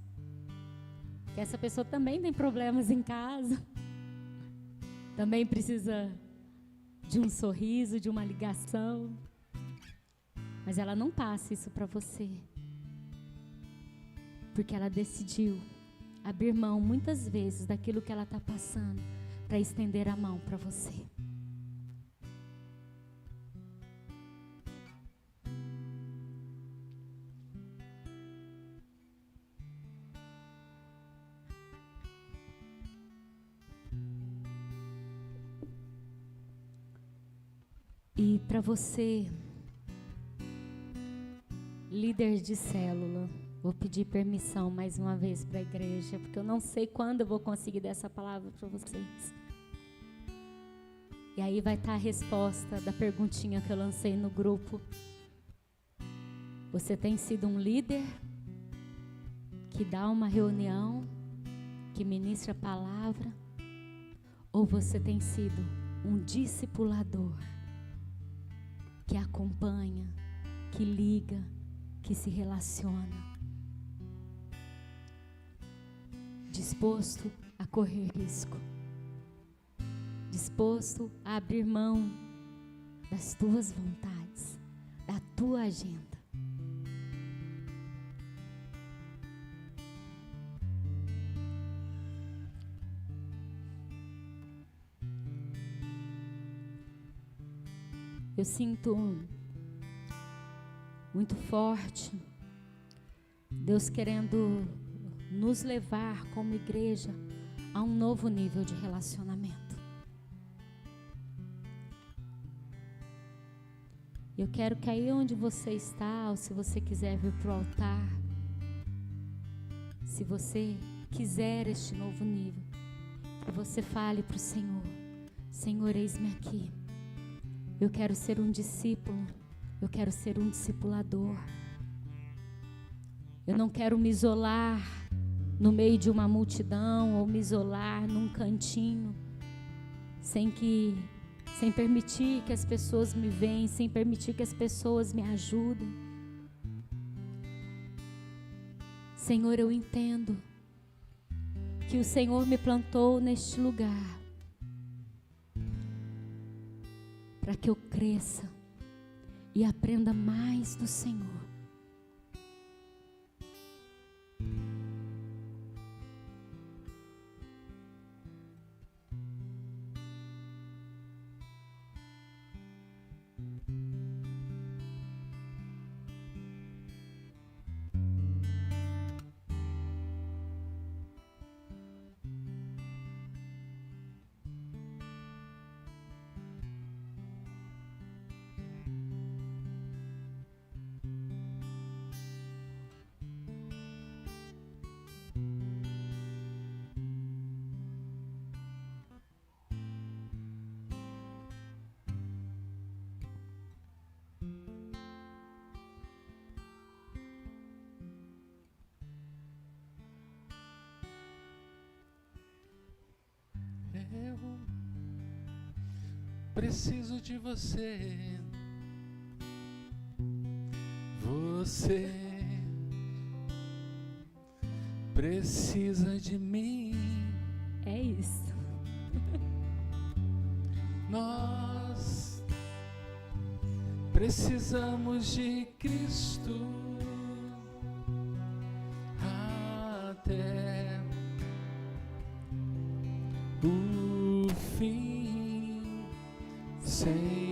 que essa pessoa também tem problemas em casa, também precisa de um sorriso, de uma ligação, mas ela não passa isso para você, porque ela decidiu abrir mão muitas vezes daquilo que ela está passando para estender a mão para você. E para você, líder de célula, vou pedir permissão mais uma vez para a igreja, porque eu não sei quando eu vou conseguir dar essa palavra para vocês. E aí vai estar a resposta da perguntinha que eu lancei no grupo. Você tem sido um líder que dá uma reunião, que ministra a palavra, ou você tem sido um discipulador que acompanha, que liga, que se relaciona, disposto a correr risco, disposto a abrir mão das tuas vontades, da tua agenda. Eu sinto muito forte Deus querendo nos levar como igreja a um novo nível de relacionamento. Eu quero que aí onde você está, ou se você quiser vir para o altar, se você quiser este novo nível, que você fale para o Senhor: Senhor, eis-me aqui. Eu quero ser um discípulo, eu quero ser um discipulador. Eu não quero me isolar no meio de uma multidão ou me isolar num cantinho, sem que sem permitir que as pessoas me venham, sem permitir que as pessoas me ajudem. Senhor, eu entendo que o Senhor me plantou neste lugar para que eu cresça e aprenda mais do Senhor. Eu preciso de você. Você precisa de mim. É isso. Nós precisamos de Cristo até o fim, Senhor.